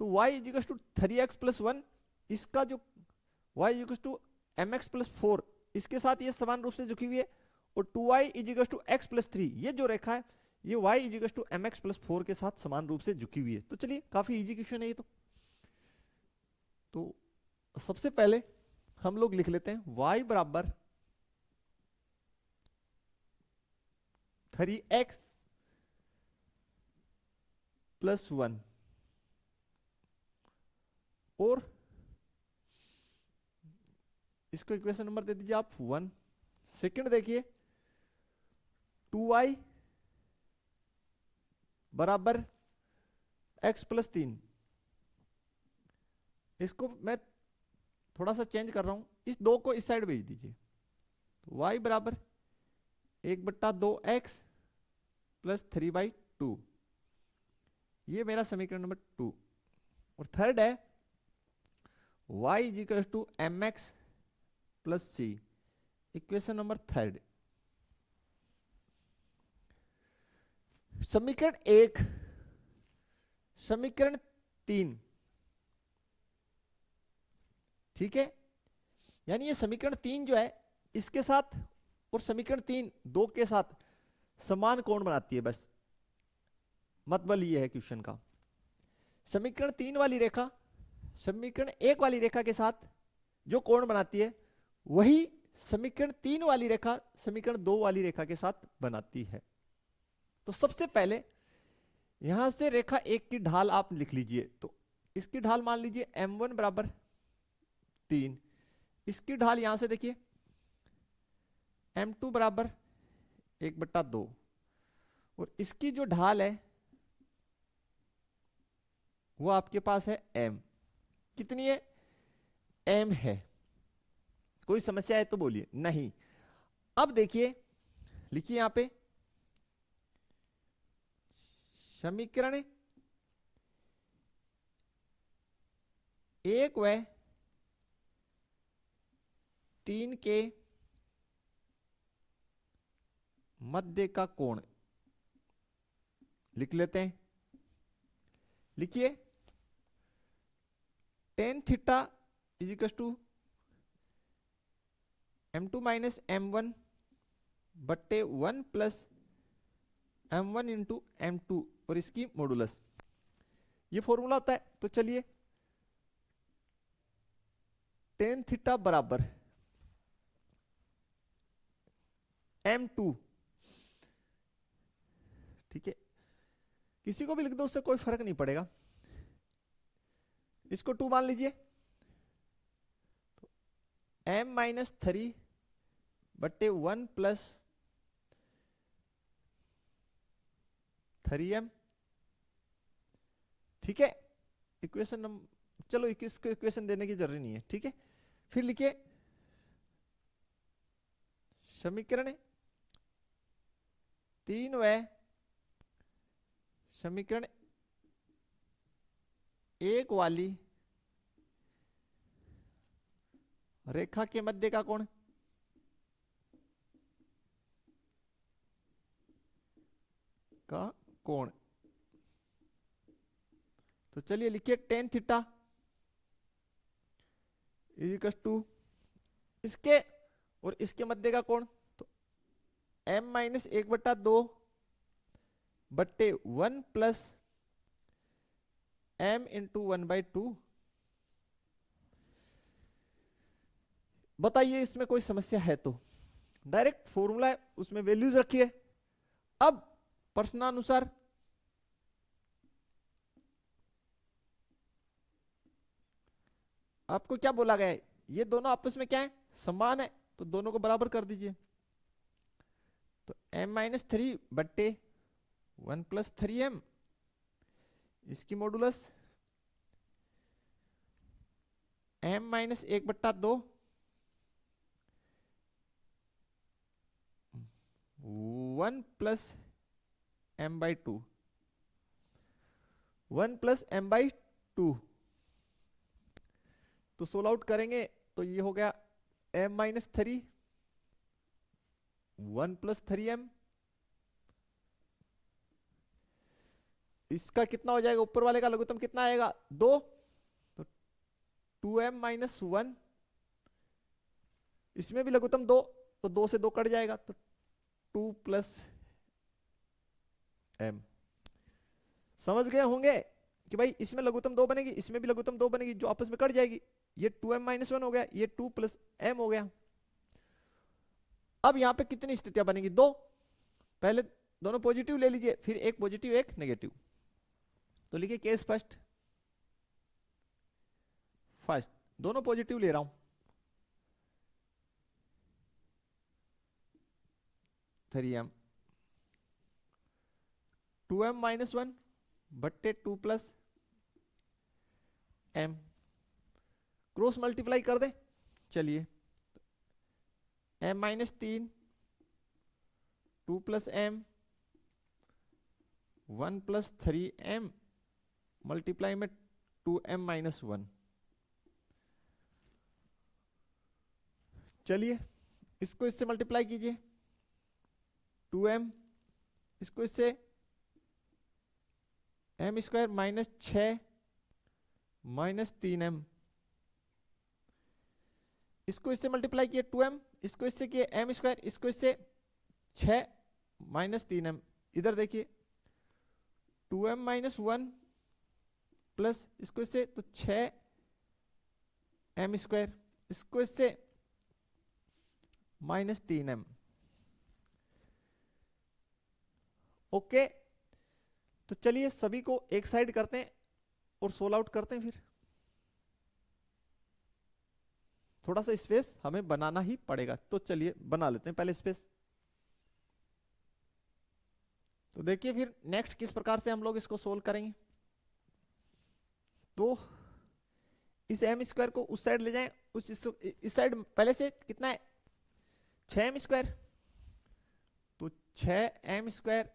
तो y equals to 3x plus 1, इसका जो y equals to mx plus 4 इसके साथ ये समान रूप से झुकी हुई है, और 2y equals to x plus 3 ये जो रेखा है ये y equals to mx plus 4 के साथ समान रूप से झुकी हुई है। तो चलिए काफी इजी क्वेश्चन है ये तो सबसे पहले हम लोग लिख लेते हैं y बराबर 3x प्लस 1 और इसको इक्वेशन नंबर दे दीजिए आप 1। सेकंड देखिए 2y बराबर x प्लस 3, इसको मैं थोड़ा सा चेंज कर रहा हूं, इस दो को इस साइड भेज दीजिए। तो y बराबर 1/2x प्लस 3/2, ये मेरा समीकरण नंबर 2। और थर्ड है y is equal to M X plus C, equation number third. समीकरण 1, समीकरण 3, ठीक है। यानी ये समीकरण 3 जो है इसके साथ और समीकरण 3 2 के साथ समान कोण बनाती है, बस मतलब ये है क्वेश्चन का। समीकरण 3 वाली रेखा समीकरण 1 वाली रेखा के साथ जो कोण बनाती है वही समीकरण 3 वाली रेखा समीकरण 2 वाली रेखा के साथ बनाती है। तो सबसे पहले यहां से रेखा 1 की ढाल आप लिख लीजिए। तो इसकी ढाल मान लीजिए m1 बराबर 3, इसकी ढाल यहां से देखिए m2 बराबर 1/2, और इसकी जो ढाल है वो आपके पास है m। कितनी है? m है। कोई समस्या है तो बोलिए। नहीं। अब देखिए, लिखिए यहां पे समीकरण 1 व 3 के मध्य का कोण लिख लेते हैं। लिखिए tan थीटा is equal to m2 minus m1 बट्टे 1 प्लस m1 इंटू m2 और इसकी मॉडुलस, ये फॉर्मूला होता है। तो चलिए tan थीटा बराबर m2, ठीक है, किसी को भी लिख दो उससे कोई फर्क नहीं पड़ेगा। इसको 2 मान लीजिए, तो m माइनस 3 बट्टे 1 प्लस 3m, ठीक है। इक्वेशन नंबर, चलो इसको इक्वेशन देने की जरूरी नहीं है, ठीक है। फिर लिखिए समीकरण 3 व समीकरण 1 वाली रेखा के मध्य का कोण तो चलिए लिखिए tan थीटा इक्वल टू इसके और इसके मध्य का कोण, तो m माइनस 1/2 बट्टे 1 प्लस m इंटू 1/2। बताइए इसमें कोई समस्या है तो? डायरेक्ट फॉर्मूला है, उसमें वैल्यूज रखिए। अब प्रश्नानुसार आपको क्या बोला गया है? ये दोनों आपस में क्या है? समान है, तो दोनों को बराबर कर दीजिए। तो m माइनस 3 बट्टे 1 प्लस 3m, इसकी modulus m minus 1/2 1 plus m/2, 1 plus m/2। तो सोल्व आउट करेंगे तो ये हो गया m माइनस 3 1 प्लस 3m, इसका कितना हो जाएगा? ऊपर वाले का लघुत्तम कितना आएगा? 2, तो 2m माइनस 1, इसमें भी लघुत्तम 2, तो 2 से 2 कट जाएगा, तो 2 प्लस m। समझ गए होंगे कि भाई इसमें लघुत्तम 2 बनेगी, इसमें भी लघुत्तम 2 बनेगी, जो आपस में कट जाएगी। ये 2m माइनस 1 हो गया, ये 2 प्लस m हो गया। अब यहां पे कितनी स्थितियां बनेगी? 2। पहले दोनों पॉजिटिव ले लीजिए, फिर एक पॉजिटिव एक नेगेटिव। तो लिखिए केस फर्स्ट, दोनों पॉजिटिव ले रहा हूं। 3m 2m माइनस 1 बट्टे 2 प्लस m, क्रॉस मल्टीप्लाई कर दे। चलिए m minus 3 2 plus m 1 plus 3m multiply में 2m-1। चलिए इसको इससे मल्टीप्लाई कीजिए, 2m, इसको इससे m² माइनस 6 माइनस 3m, इसको इससे मल्टीप्लाई किए 2m, इसको इससे किए m², इसको इससे 6 माइनस 3m। इधर देखिए 2m-1 प्लस इसको इससे तो 6m², इसको इससे माइनस 3m। ओके, तो चलिए सभी को एक साइड करते हैं और सोल्व आउट करते हैं। फिर थोड़ा सा स्पेस हमें बनाना ही पड़ेगा, तो चलिए बना लेते हैं पहले स्पेस। तो देखिए फिर नेक्स्ट किस प्रकार से हम लोग इसको सोल्व करेंगे। तो इस m² को उस साइड ले जाएं, इस साइड पहले से कितना है 6m², तो 6m²,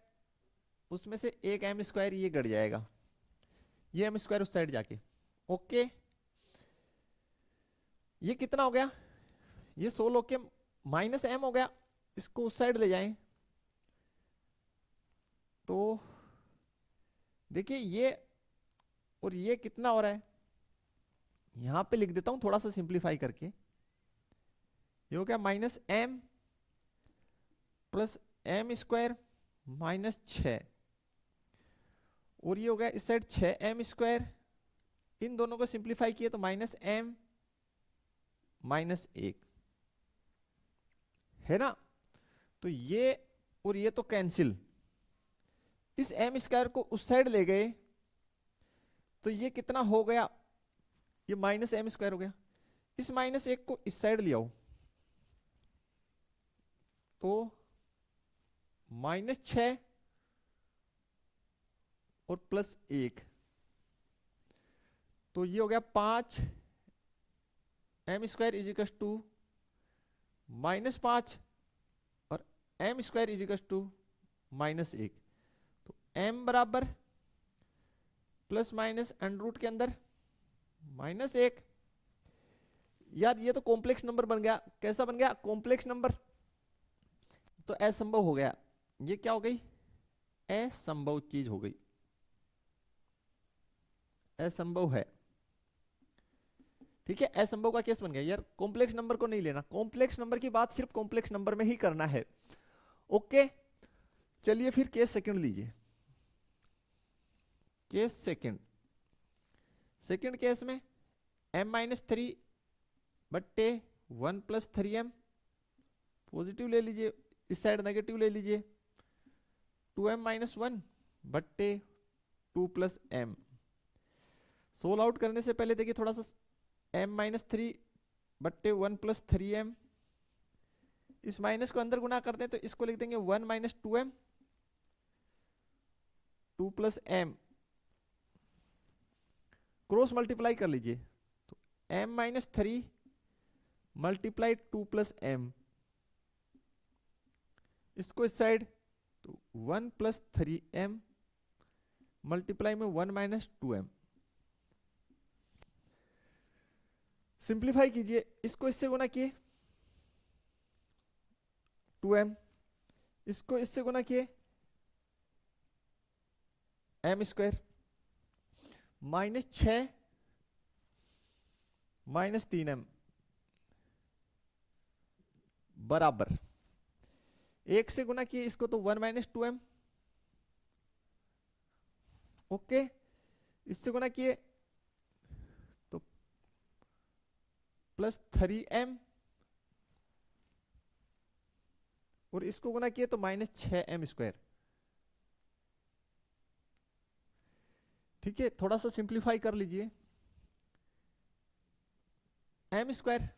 उसमें से एक m² ये गड़ जाएगा, ये m² उस साइड जाके। ओके, ये कितना हो गया, ये 16 होके माइनस m हो गया, इसको उस साइड ले जाएं तो देखिए ये और ये कितना हो रहा है, यहां पे लिख देता हूं थोड़ा सा सिंप्लीफाई करके। ये हो गया minus m plus m² minus 6, और ये हो गया इस साइड 6m², इन दोनों को सिंप्लीफाई किए तो माइनस m माइनस 1 है ना। तो ये और ये तो कैंसिल, इस m² को उस साइड ले गए तो ये कितना हो गया, ये माइनस m² हो गया। इस माइनस 1 को इस साइड ले आओ तो माइनस 6 और प्लस 1, तो ये हो गया 5 m² इजिकल टू माइनस 5 और m² इजिकल टू माइनस 1। तो m बराबर प्लस माइनस अंडर रूट के अंदर माइनस 1। यार ये तो कॉम्प्लेक्स नंबर बन गया, कैसा बन गया, कॉम्प्लेक्स नंबर, तो असंभव हो गया। ये क्या हो गई, असंभव चीज हो गई, असंभव है। ठीक है, असंभव का केस बन गया। यार कॉम्प्लेक्स नंबर को नहीं लेना, कॉम्प्लेक्स नंबर की बात सिर्फ कॉम्प्लेक्स नंबर में ही करना है। ओके, चलिए फिर केस सेकंड लीजिए। केस सेकंड, सेकंड केस में m-3 बट्टे 1 प्लस 3m, पॉजिटिव ले लीजिए, इस साइड नेगेटिव ले लीजिए, 2m-1 बट्टे 2 प्लस m। सोल्व आउट करने से पहले देखिए थोड़ा सा m-3 बट्टे 1 प्लस 3m, इस माइनस को अंदर गुना करते हैं तो इसको लिख देंगे 1 minus 2m 2 plus m, cross multiply कर लीजिए तो m-3 मल्टीप्लाई 2 प्लस m, इसको इस साइड तो 1 प्लस 3m मल्टीप्लाई में 1 माइनस 2m। सिंप्लीफाई कीजिए, इसको इससे गुना किए 2m, इसको इससे गुना किए m², माइनस 6 माइनस 3m बराबर 1 से गुना किए इसको तो 1 माइनस 2m। ओके, इससे गुना किए तो प्लस 3m, और इसको गुना किए तो माइनस 6m²। ठीक है, थोड़ा सा सिंप्लीफाई कर लीजिए, m²,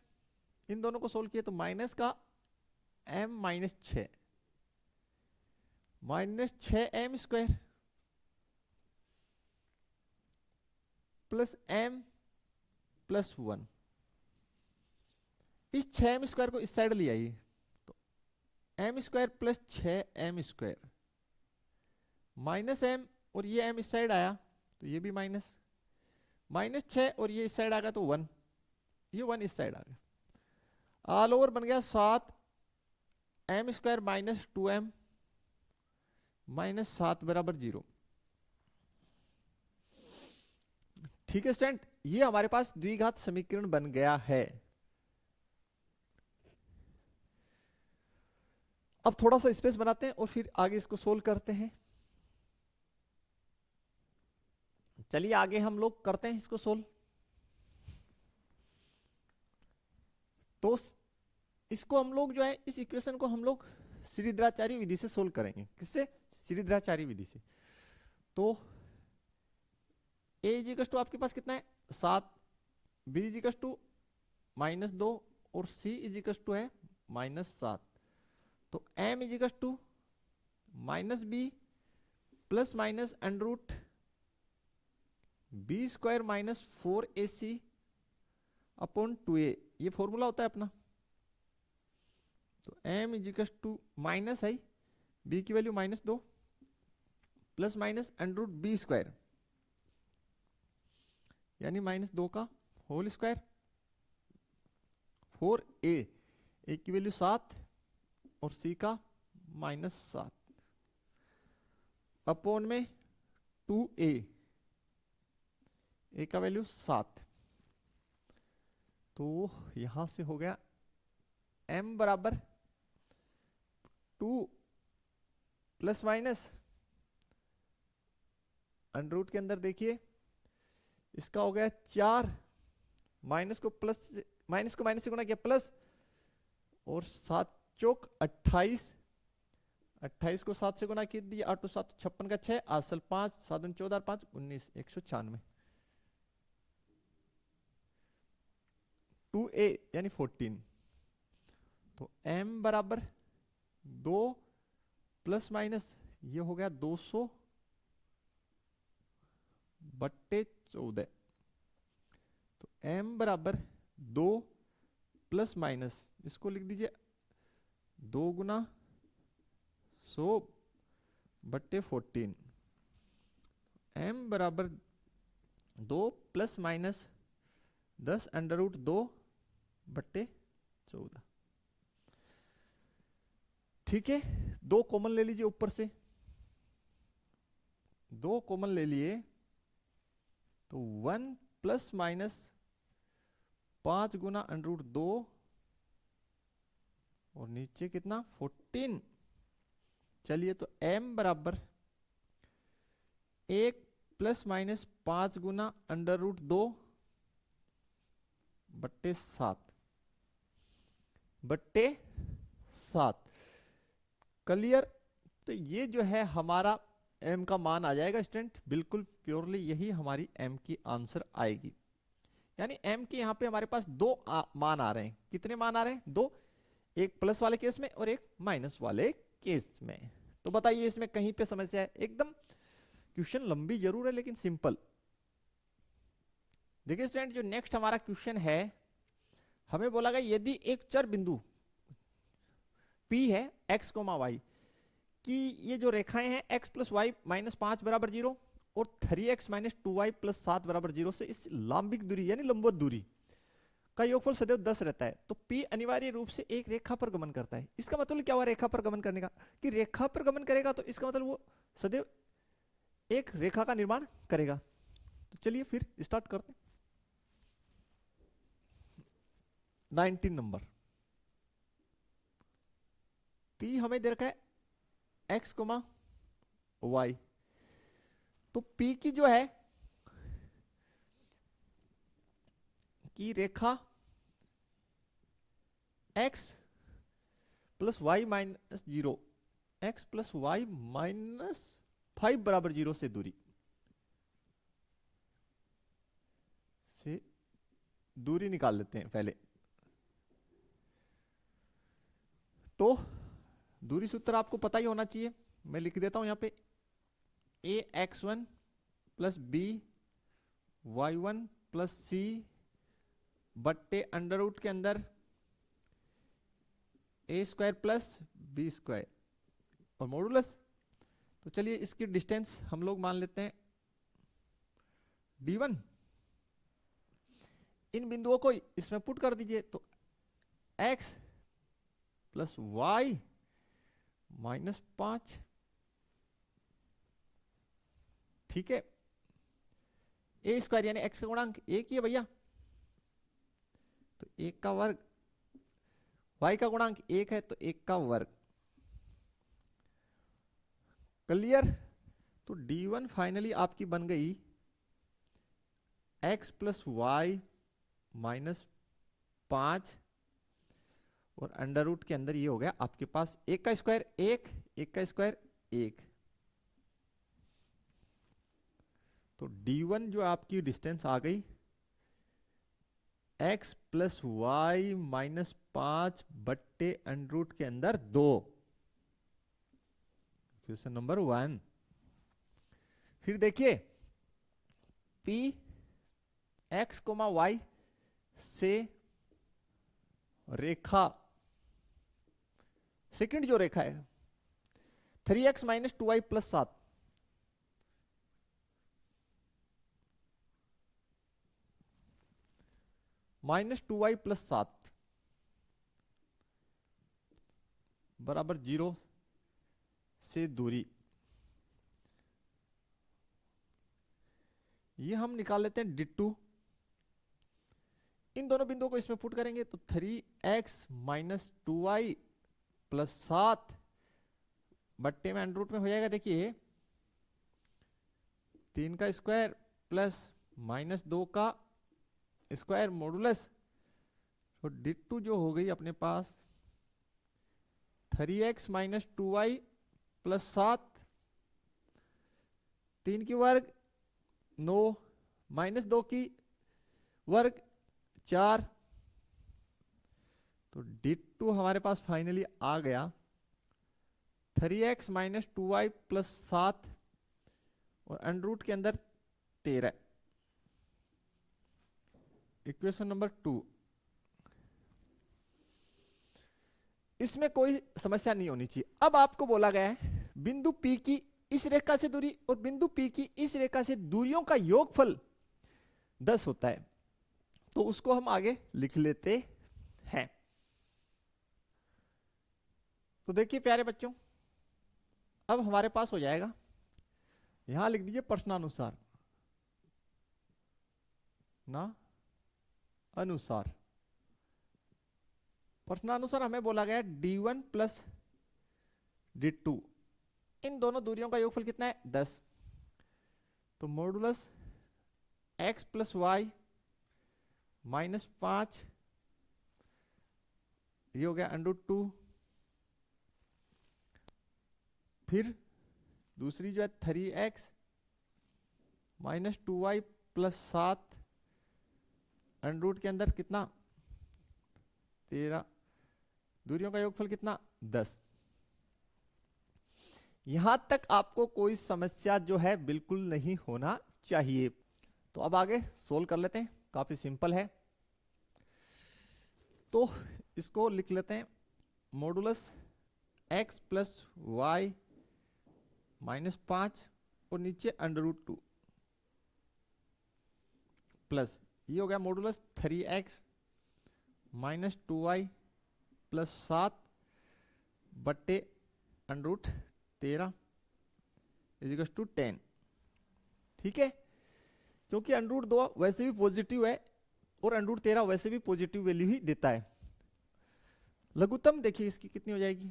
इन दोनों को सोल्व किए तो माइनस का m minus 6 minus 6m² plus m plus 1। इस 6m² को इस साइड ले आइए तो m² plus 6m² minus m, और ये m इस साइड आया तो ये भी माइनस, माइनस 6 और ये इस साइड आ गया तो 1, ये 1 इस साइड आ गया। ऑल ओवर बन गया 7 M square minus 2m minus 7 बराबर 0। ठीक है स्टूडेंट, ये हमारे पास द्विघात समीकरण बन गया है। अब थोड़ा सा स्पेस बनाते हैं और फिर आगे इसको सोल्व करते हैं। चलिए आगे हम लोग करते हैं इसको सोल्व। तो इसको हम लोग जो है, इस इक्वेशन को हम लोग श्रीधराचार्य विधि से सोल्व करेंगे। किससे? श्रीधराचार्य विधि से। तो ए इजिकल्स टू आपके पास कितना है 7, बी इजिकल्स टू -2 और सी इजिकल्स टू है -7। तो M equals to -b plus minus under root B square minus 4ac upon 2a, ये फॉर्मूला होता है अपना। तो m इजिकल्स टू माइनस है b की value -2 plus minus under root B square यानी -2 का होल स्क्वायर 4a की वैल्यू 7 और c का -7 अपॉन में 2a का वैल्यू 7। तो यहां से हो गया m बराबर 2 प्लस माइनस अंडर रूट के अंदर देखिए इसका हो गया 4, माइनस को माइनस से गुना किया प्लस और 7 चौक 28, 28 को 7 से गुना किया दिया 8 7 56 का 6 आसल 5 7 14 5 19 196 2a यानी 14। तो m बराबर 2 प्लस माइनस ये हो गया 200 बट्टे 14। तो m बराबर 2 प्लस माइनस इसको लिख दीजिए 2 गुना 100 बट्टे 14। m बराबर 2 प्लस माइनस 10 अंडर रूट 2 बट्टे 14। ठीक है, 2 कॉमन ले लीजिए ऊपर से, 2 कॉमन ले लिए तो 1 प्लस माइनस 5 गुना अंडर रूट 2 और नीचे कितना 14। चलिए तो m बराबर 1 प्लस माइनस 5 गुना अंडर रूट 2 बट्टे 7 क्लियर। तो ये जो है हमारा m का मान आ जाएगा स्टूडेंट, बिल्कुल प्योरली यही हमारी m की आंसर आएगी। यानी m के यहाँ पे हमारे पास 2 मान आ रहे हैं। कितने मान आ रहे हैं? 2, एक प्लस वाले केस में और एक माइनस वाले केस में। तो बताइए इसमें कहीं पे समस्या है? एकदम क्वेश्चन लंबी जरूर है लेकिन सिंपल। देखिए स्टूडेंट, जो नेक्स्ट हमारा क्वेश्चन है, हमें बोला गया यदि एक चर बिंदु P है x, y कि ये जो रेखाएं हैं x प्लस वाई माइनस 5 बराबर 0 और 3x माइनस 2y प्लस 7 बराबर 0 से इस लांबिक दूरी यानी लंबवत दूरी का योगफल सदैव 10 रहता है। तो P अनिवार्य रूप से एक रेखा पर गमन करता है। इसका मतलब क्या हुआ रेखा पर गमन करने का? कि रेखा पर गमन करेगा तो इसका मतलब वो सदैव एक रेखा का निर्माण करेगा। तो चलिए फिर स्टार्ट करते हैं। 19 नंबर P हमें दे रखा है x, y। तो P की जो है कि रेखा x plus Y minus 0, x plus Y minus 5 बराबर 0 से दूरी निकाल लेते हैं पहले। तो दूरी सूत्र आपको पता ही होना चाहिए, मैं लिख देता हूं यहां पे ax1 plus B y1 plus सी बट्टे अंडर रूट के अंदर a square plus B square और मॉडुलस। तो चलिए इसकी डिस्टेंस हम लोग मान लेते हैं d1, इन बिंदुओं को इसमें पुट कर दीजिए तो x प्लस वाई माइनस 5, ठीक है। ए स्क्वायर यानी x का गुणांक एक ही है भैया, तो एक का वर्ग, y का गुणांक एक है तो एक का वर्ग। क्लियर? तो d1 फाइनली आपकी बन गई x प्लस वाई माइनस 5, और अंडर रूट के अंदर ये हो गया आपके पास एक का स्क्वायर एक, एक का स्क्वायर एक। तो d1 जो आपकी डिस्टेंस आ गई x प्लस वाई माइनस 5 बट्टे अंडर रूट के अंदर 2, क्वेश्चन नंबर 1। फिर देखिए p x कोमा वाई से रेखा, सेकंड जो रेखा है 3x minus 2y plus 7, minus 2y plus 7 बराबर 0 से दूरी, ये हम निकाल लेते हैं d2। इन दोनों बिंदुओं को इसमें पुट करेंगे तो 3x माइनस 2y प्लस 7 बट्टे में अंडर रूट में हो जाएगा, देखिए 3 का स्क्वायर प्लस माइनस 2 का स्क्वायर मॉडुलस, तो d2 जो हो गई अपने पास 3x माइनस 2y प्लस 7, 3 की वर्ग 9 माइनस 2 की वर्ग 4, तो d2 हमारे पास फाइनली आ गया 3x माइनस 2y प्लस 7 और अंडर रूट के अंदर 13, इक्वेशन नंबर 2। इसमें कोई समस्या नहीं होनी चाहिए। अब आपको बोला गया है बिंदु P की इस रेखा से दूरी और बिंदु P की इस रेखा से दूरियों का योगफल 10 होता है, तो उसको हम आगे लिख लेते हैं। तो देखिए प्यारे बच्चों, अब हमारे पास हो जाएगा, यहां लिख दीजिए प्रश्नानुसार ना अनुसार। प्रश्नानुसार हमें बोला गया d1 प्लस d2, इन दोनों दूरियों का योगफल कितना है 10, तो modulus x plus Y minus 5, ये हो गया √2। फिर दूसरी जो है 3x माइनस 2y प्लस 7, √ के अंदर कितना 13, दूरियों का योगफल कितना 10। यहां तक आपको कोई समस्या जो है बिल्कुल नहीं होना चाहिए। तो अब आगे सोल्व कर लेते हैं, काफी सिंपल है। तो इसको लिख लेते हैं modulus x plus Y minus 5 और नीचे √2 प्लस ये हो गया modulus 3x minus 2y plus 7 बट्टे √13 इजिकल्स टू 10, ठीक है। क्योंकि √2 वैसे भी पॉजिटिव है और √13 वैसे भी पॉजिटिव वैल्यू ही देता है। लघुत्तम देखिए इसकी कितनी हो जाएगी,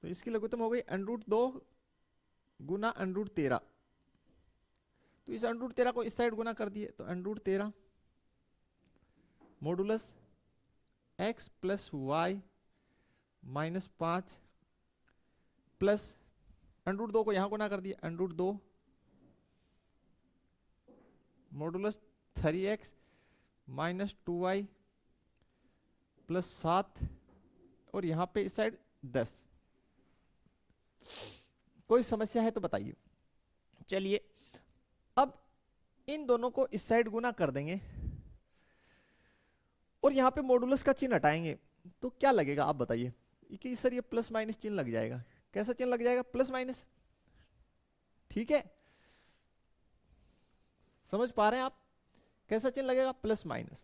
तो इसकी लघुत्तम हो गई √2 गुना √13, तो इस √13 को इस साइड गुना कर दिए तो √13 modulus x plus Y minus 5 plus √2 को यहां गुना कर दिया √2 modulus 3x minus 2y plus 7 और यहां पे इस साइड 10। कोई समस्या है तो बताइए। चलिए अब इन दोनों को इस साइड गुना कर देंगे और यहां पे मॉडुलस का चिन्ह हटाएंगे तो क्या लगेगा आप बताइए कि सर ये प्लस माइनस चिन्ह लग जाएगा। कैसा चिन्ह लग जाएगा? प्लस माइनस, ठीक है। समझ पा रहे हैं आप? कैसा चिन्ह लगेगा? Plus minus.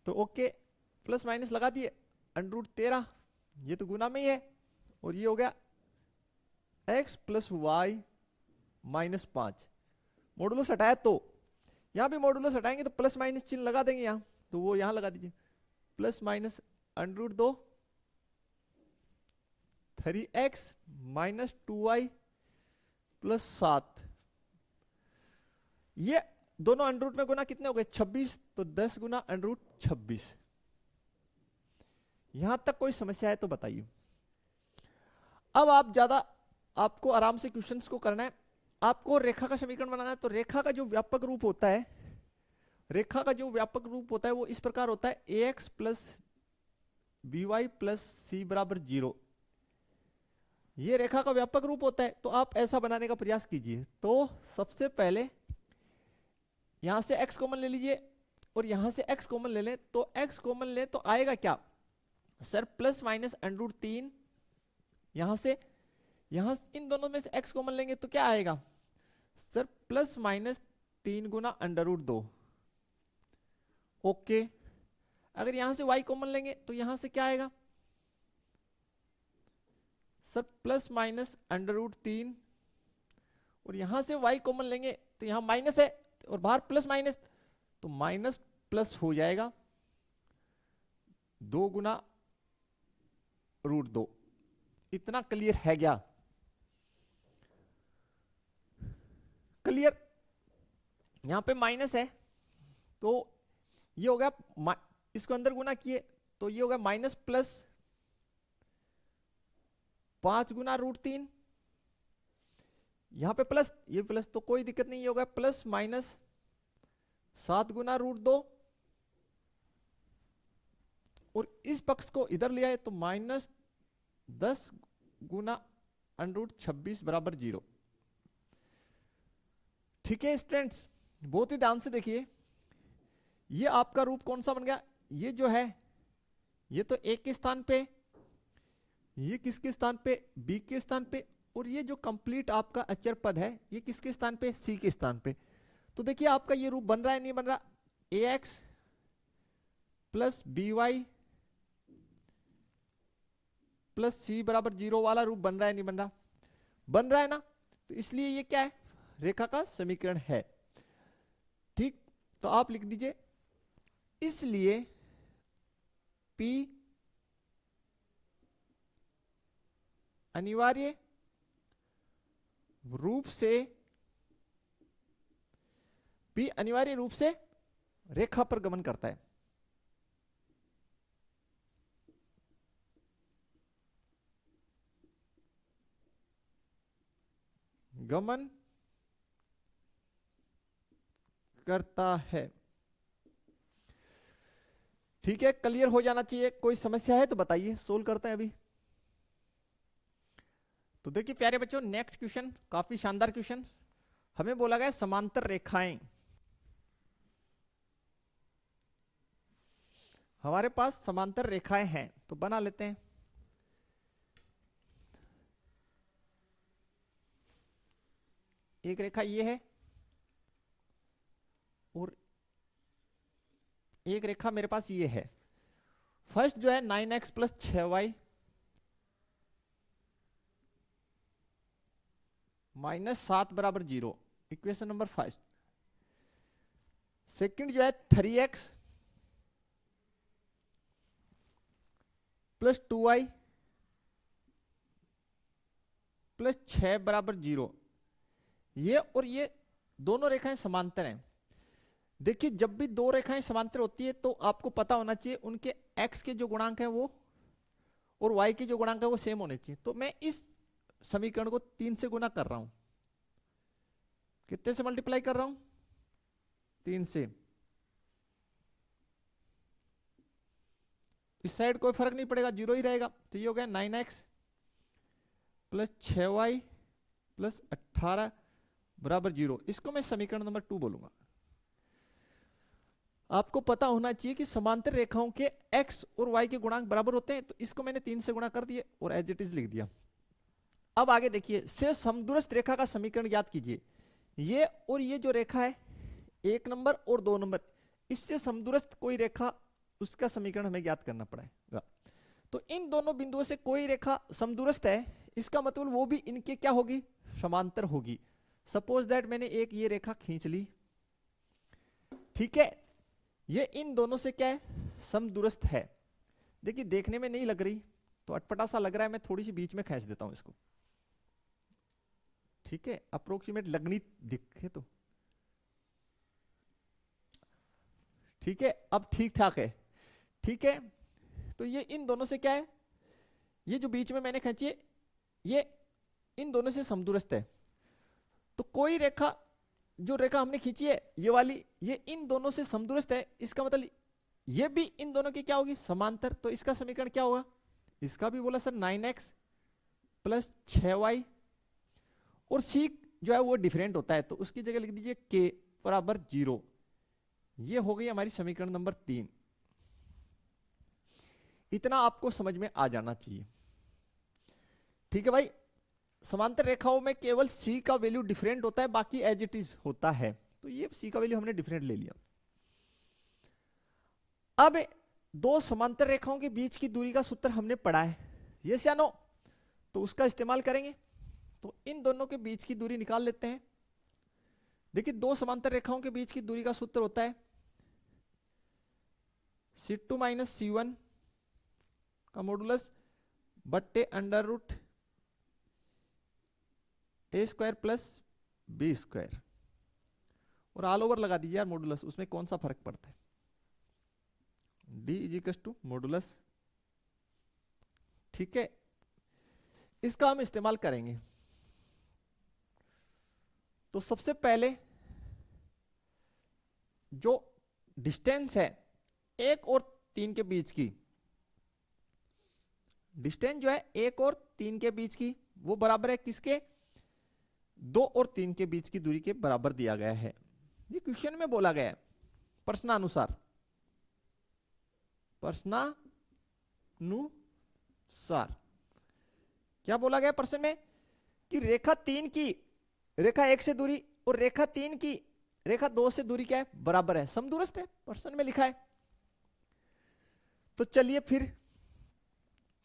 तो ओके, प्लस माइनस लगा दिए। √13 ये तो गुना में ही है, और ये हो गया x plus Y minus 5। Modulus हटाया तो यहां भी मॉडुलस हटाएंगे तो प्लस माइनस चिन्ह लगा देंगे यहां, तो वो यहां लगा दीजिए। Plus minus √2 3x minus 2y plus 7। ये दोनों √ में गुना कितने हो गए? 26। तो 10 गुना √26। यहां तक कोई समस्या है तो बताइए। अब आप ज्यादा आपको आराम से क्वेश्चंस को करना है। आपको रेखा का समीकरण बनाना है, तो रेखा का जो व्यापक रूप होता है, रेखा का जो व्यापक रूप होता है वो इस प्रकार होता है ax plus by plus c बराबर 0। ये रेखा का व्यापक रूप होता है, तो आप ऐसा बनाने का प्रयास कीजिए। तो सबसे पहले यहां से x कॉमन ले लीजिए और यहां से x कॉमन ले लें। तो x कॉमन ले तो आएगा क्या सर? Plus minus √3। यहां से यहां इन दोनों में से x कॉमन लेंगे तो क्या आएगा सर? प्लस माइनस 3 गुना √2। ओके, अगर यहां से y कॉमन लेंगे तो यहां से क्या आएगा सर? प्लस माइनस √3, और यहां से y कॉमन लेंगे तो यहां माइनस है और बाहर प्लस माइनस, तो माइनस प्लस हो जाएगा 2 गुना √2। इतना क्लियर है क्या? क्लियर? यहां पे माइनस है तो ये हो गया, इसको अंदर गुना किए तो ये हो गया माइनस प्लस 5 गुना √3। यहां पे प्लस, ये प्लस तो कोई दिक्कत नहीं होगा, प्लस माइनस 7 गुना √2, और इस पक्ष को इधर ले आए तो माइनस 10 गुना √26 बराबर 0। ठीक है स्टूडेंट्स, बहुत ही ध्यान से देखिए। ये आपका रूप कौन सा बन गया? ये जो है ये तो a के स्थान पे, ये किसके स्थान पे? b के स्थान पे, और ये जो कंप्लीट आपका अचर पद है ये किसके स्थान पे? c के स्थान पे। तो देखिए आपका ये रूप बन रहा है नहीं बन रहा? ax plus by plus c बराबर 0 वाला रूप बन रहा है नहीं बन रहा? बन रहा है ना। तो इसलिए ये क्या है? रेखा का समीकरण है। ठीक, तो आप लिख दीजिए इसलिए P अनिवार्य रूप से, P अनिवार्य रूप से रेखा पर गमन करता है। गमन करता है। ठीक है, क्लियर हो जाना चाहिए। कोई समस्या है तो बताइए, सोल्व करते हैं अभी। तो देखिए प्यारे बच्चों, नेक्स्ट क्वेश्चन काफी शानदार क्वेश्चन। हमें बोला गया समांतर रेखाएं। हमारे पास समांतर रेखाएं हैं तो बना लेते हैं। एक रेखा ये है और एक रेखा मेरे पास ये है। फर्स्ट जो है 9x प्लस 6y माइनस 7 बराबर 0, इक्वेशन नंबर फर्स्ट। सेकंड जो है 3x प्लस 2y प्लस 6 बराबर 0। ये और ये दोनों रेखाएं समांतर हैं। देखिए जब भी दो रेखाएं समांतर होती है तो आपको पता होना चाहिए उनके x के जो गुणांक है वो और y के जो गुणांक है वो सेम होने चाहिए। तो मैं इस समीकरण को 3 से गुना कर रहा हूं। कितने से मल्टीप्लाई कर रहा हूं? 3 से। इस साइड कोई फर्क नहीं पड़ेगा, 0 ही रहेगा। तो ये हो गया 9x प्लस 6y प्लस 18 बराबर 0। इसको मैं समीकरण नंबर 2 बोलूंगा। आपको पता होना चाहिए कि समांतर रेखाओं के x और y के गुणांक बराबर होते हैं। तो इसको मैंने 3 से गुणा कर दिए और एज इट इज लिख दिया। अब आगे देखिए, से समदूरस्थ रेखा का समीकरण ज्ञात कीजिए। ये और ये जो रेखा है 1 नंबर और 2 नंबर, इससे समदूरस्थ कोई रेखा, उसका समीकरण हमें ज्ञात करना पड़ेगा। तो इन दोनों बिंदुओं से कोई रेखा समदूरस्थ है, इसका मतलब वो भी इनके क्या होगी, समांतर होगी। सपोज दैट मैंने एक ये रेखा खींच ली, ठीक है, ये इन दोनों से क्या है, समदूरस्थ है। देखिए देखने में नहीं लग रही, तो अटपटा सा लग रहा है, मैं थोड़ी सी बीच में खींच देता हूं इसको, ठीक है, अप्रोक्सीमेट लगनी दिखे तो, ठीक है, अब ठीक ठाक है, ठीक है। तो ये इन दोनों से क्या है, ये जो बीच में मैंने खींची है, ये इन दोनों से समदूरस्थ है। तो कोई रेखा, जो रेखा हमने खींची है ये वाली, ये इन दोनों से समदूरस्थ है, इसका मतलब ये भी इन दोनों की क्या होगी, समांतर। तो इसका समीकरण क्या होगा, इसका भी बोला सर 9x प्लस 6y, और c जो है वो डिफरेंट होता है, तो उसकी जगह लिख दीजिए k बराबर 0। ये हो गई हमारी समीकरण नंबर 3। इतना आपको समझ में आ जाना चाहिए, ठीक है भाई। समांतर रेखाओं में केवल c का वैल्यू डिफरेंट होता है, बाकी एज इट इज होता है। तो ये c का वैल्यू हमने डिफरेंट ले लिया। अब दो समांतर रेखाओं के बीच की दूरी का सूत्र हमने पढ़ा है, यस या नो, तो उसका इस्तेमाल करेंगे। तो इन दोनों के बीच की दूरी निकाल लेते हैं। देखिए दो समांतर रेखाओं के बीच की दूरी का सूत्र होता है C2 माइनस C1 का मॉडुलस बट्टे अंडर रूट ए स्क्वायर प्लस बी स्क्वायर, और ऑल ओवर लगा दीजिए यार मॉडुलस, उसमें कौन सा फर्क पड़ता है। डी इजिकल्स टू मॉडुलस, ठीक है, इसका हम इस्तेमाल करेंगे। तो सबसे पहले जो डिस्टेंस है 1 और 3 के बीच की, डिस्टेंस जो है 1 और 3 के बीच की, वो बराबर है किसके, 2 और 3 के बीच की दूरी के बराबर दिया गया है। ये क्वेश्चन में बोला गया है प्रश्नानुसार, प्रश्नानुसार क्या बोला गया प्रश्न में, कि रेखा 3 की रेखा 1 से दूरी और रेखा 3 की रेखा 2 से दूरी क्या है, बराबर है, समदूरस्थ है, प्रश्न में लिखा है। तो चलिए फिर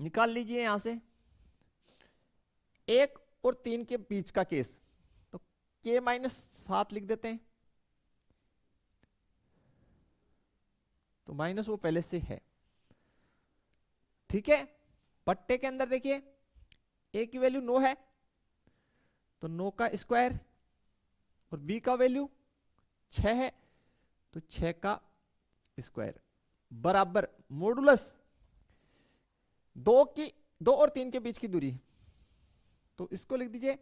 निकाल लीजिए यहां से 1 और 3 के बीच का केस। तो k माइनस 7 लिख देते हैं, तो माइनस वो पहले से है, ठीक है। पट्टे के अंदर देखिए a की वैल्यू 9 है, तो 9 का स्क्वायर, और b का वैल्यू 6 है, तो 6 का स्क्वायर बराबर मॉडुलस 2 और 3 के बीच की दूरी, तो इसको लिख दीजिए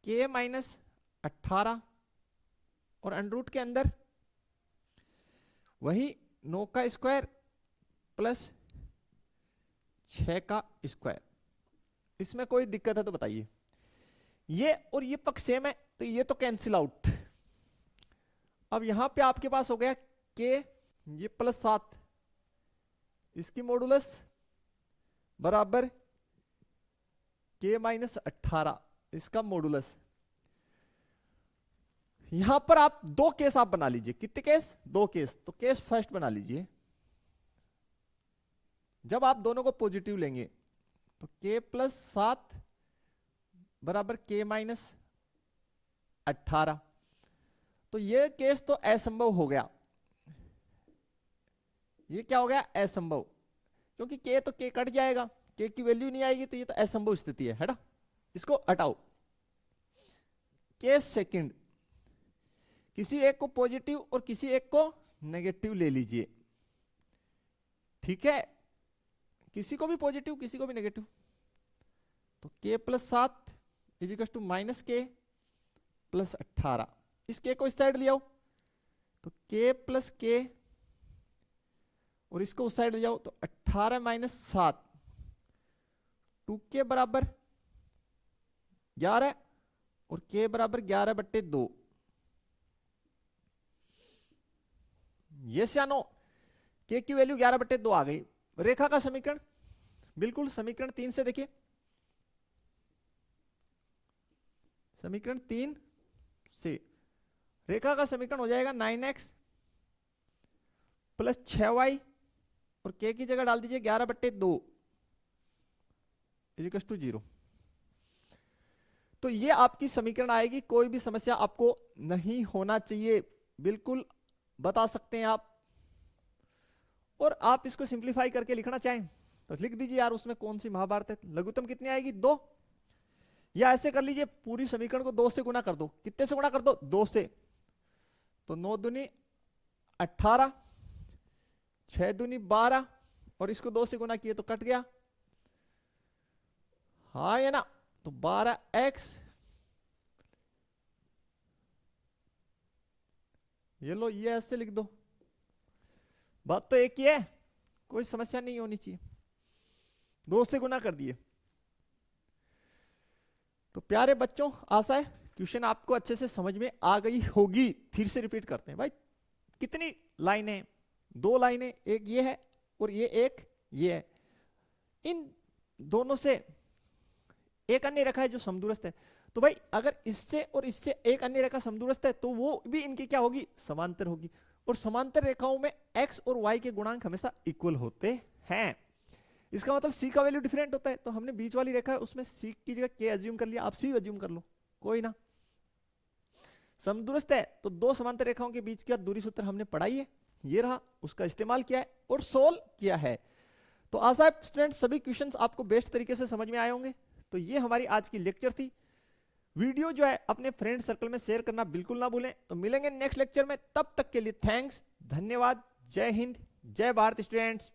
k माइनस 18, और अंडर रूट के अंदर वही 9 का स्क्वायर प्लस 6 का स्क्वायर। इसमें कोई दिक्कत है तो बताइए। ये और ये पक्ष सेम है, तो ये तो कैंसिल आउट। अब यहां पे आपके पास हो गया k, ये प्लस 7, इसकी मॉडुलस बराबर k माइनस 18, इसका मॉडुलस। यहां पर आप दो केस आप बना लीजिए, कितने केस, 2 केस। तो केस फर्स्ट बना लीजिए, जब आप दोनों को पॉजिटिव लेंगे तो k प्लस 7 बराबर k माइनस 18, तो ये केस तो असंभव हो गया। ये क्या हो गया, असंभव, क्योंकि k तो k कट जाएगा, k की वैल्यू नहीं आएगी, तो ये तो असंभव स्थिति है ना, इसको हटाओ। केस सेकंड, किसी एक को पॉजिटिव और किसी एक को नेगेटिव ले लीजिए, ठीक है, किसी को भी पॉजिटिव किसी को भी नेगेटिव। तो k plus 7 equal to minus k plus 18, इस k को इस साइड ले आओ, तो k प्लस k, और इसको उस साइड ले जाओ, तो 18 माइनस 7, 2k बराबर 11, और k बराबर 11/2। यस या नो, k की वैल्यू 11/2 आ गई। रेखा का समीकरण, बिल्कुल समीकरण 3 से देखिए, समीकरण 3 से रेखा का समीकरण हो जाएगा 9x प्लस 6y और k की जगह डाल दीजिए 11/2 इक्वल टू 0। तो ये आपकी समीकरण आएगी, कोई भी समस्या आपको नहीं होना चाहिए, बिल्कुल बता सकते हैं आप। और आप इसको सिंप्लीफाई करके लिखना चाहें तो लिख दीजिए यार, उसमें कौन सी महाभारत है। लघुत्तम कितनी आएगी 2, या ऐसे कर लीजिए पूरी समीकरण को 2 से गुना कर दो। कितने से गुना कर दो? 2 से। तो 9 दूनी 18, 6 दूनी 12 और इसको 2 से गुना किए तो कट गया, हाँ या ना? तो 12x, ये लो ये ऐसे लिख दो। बात तो एक ही है, कोई समस्या नहीं होनी चाहिए। 2 से गुना कर दिए। तो प्यारे बच्चों, आशा है क्वेश्चन आपको अच्छे से समझ में आ गई होगी। फिर से रिपीट करते हैं भाई, कितनी लाइनें? 2 लाइनें, एक ये है और ये एक ये है। इन दोनों से एक अन्य रेखा है जो समदूरस्थ है। तो भाई अगर इससे और इससे एक अन्य रेखा समदूरस्थ है तो वो भी इनकी क्या होगी? समांतर होगी। और समांतर रेखाओं में x और y के गुणांक हमेशा इक्वल होते हैं। इसका मतलब c का वैल्यू डिफरेंट होता है। तो हमने बीच वाली रेखा है उसमें c की जगह k एज्यूम कर लिया, आप c एज्यूम कर लो, कोई ना। समदूरस्थ है तो 2 समांतर रेखाओं के बीच का दूरी सूत्र हमने पढ़ाई है, ये रहा, उसका इस्तेमाल किया है और सोल्व किया है। तो आशा है स्टूडेंट्स सभी क्वेश्चंस आपको बेस्ट तरीके से समझ में आए होंगे। तो ये हमारी आज की लेक्चर थी। वीडियो जो है अपने फ्रेंड सर्कल में शेयर करना बिल्कुल ना भूलें। तो मिलेंगे नेक्स्ट लेक्चर में, तब तक के लिए थैंक्स, धन्यवाद, जय हिंद, जय भारत स्टूडेंट्स।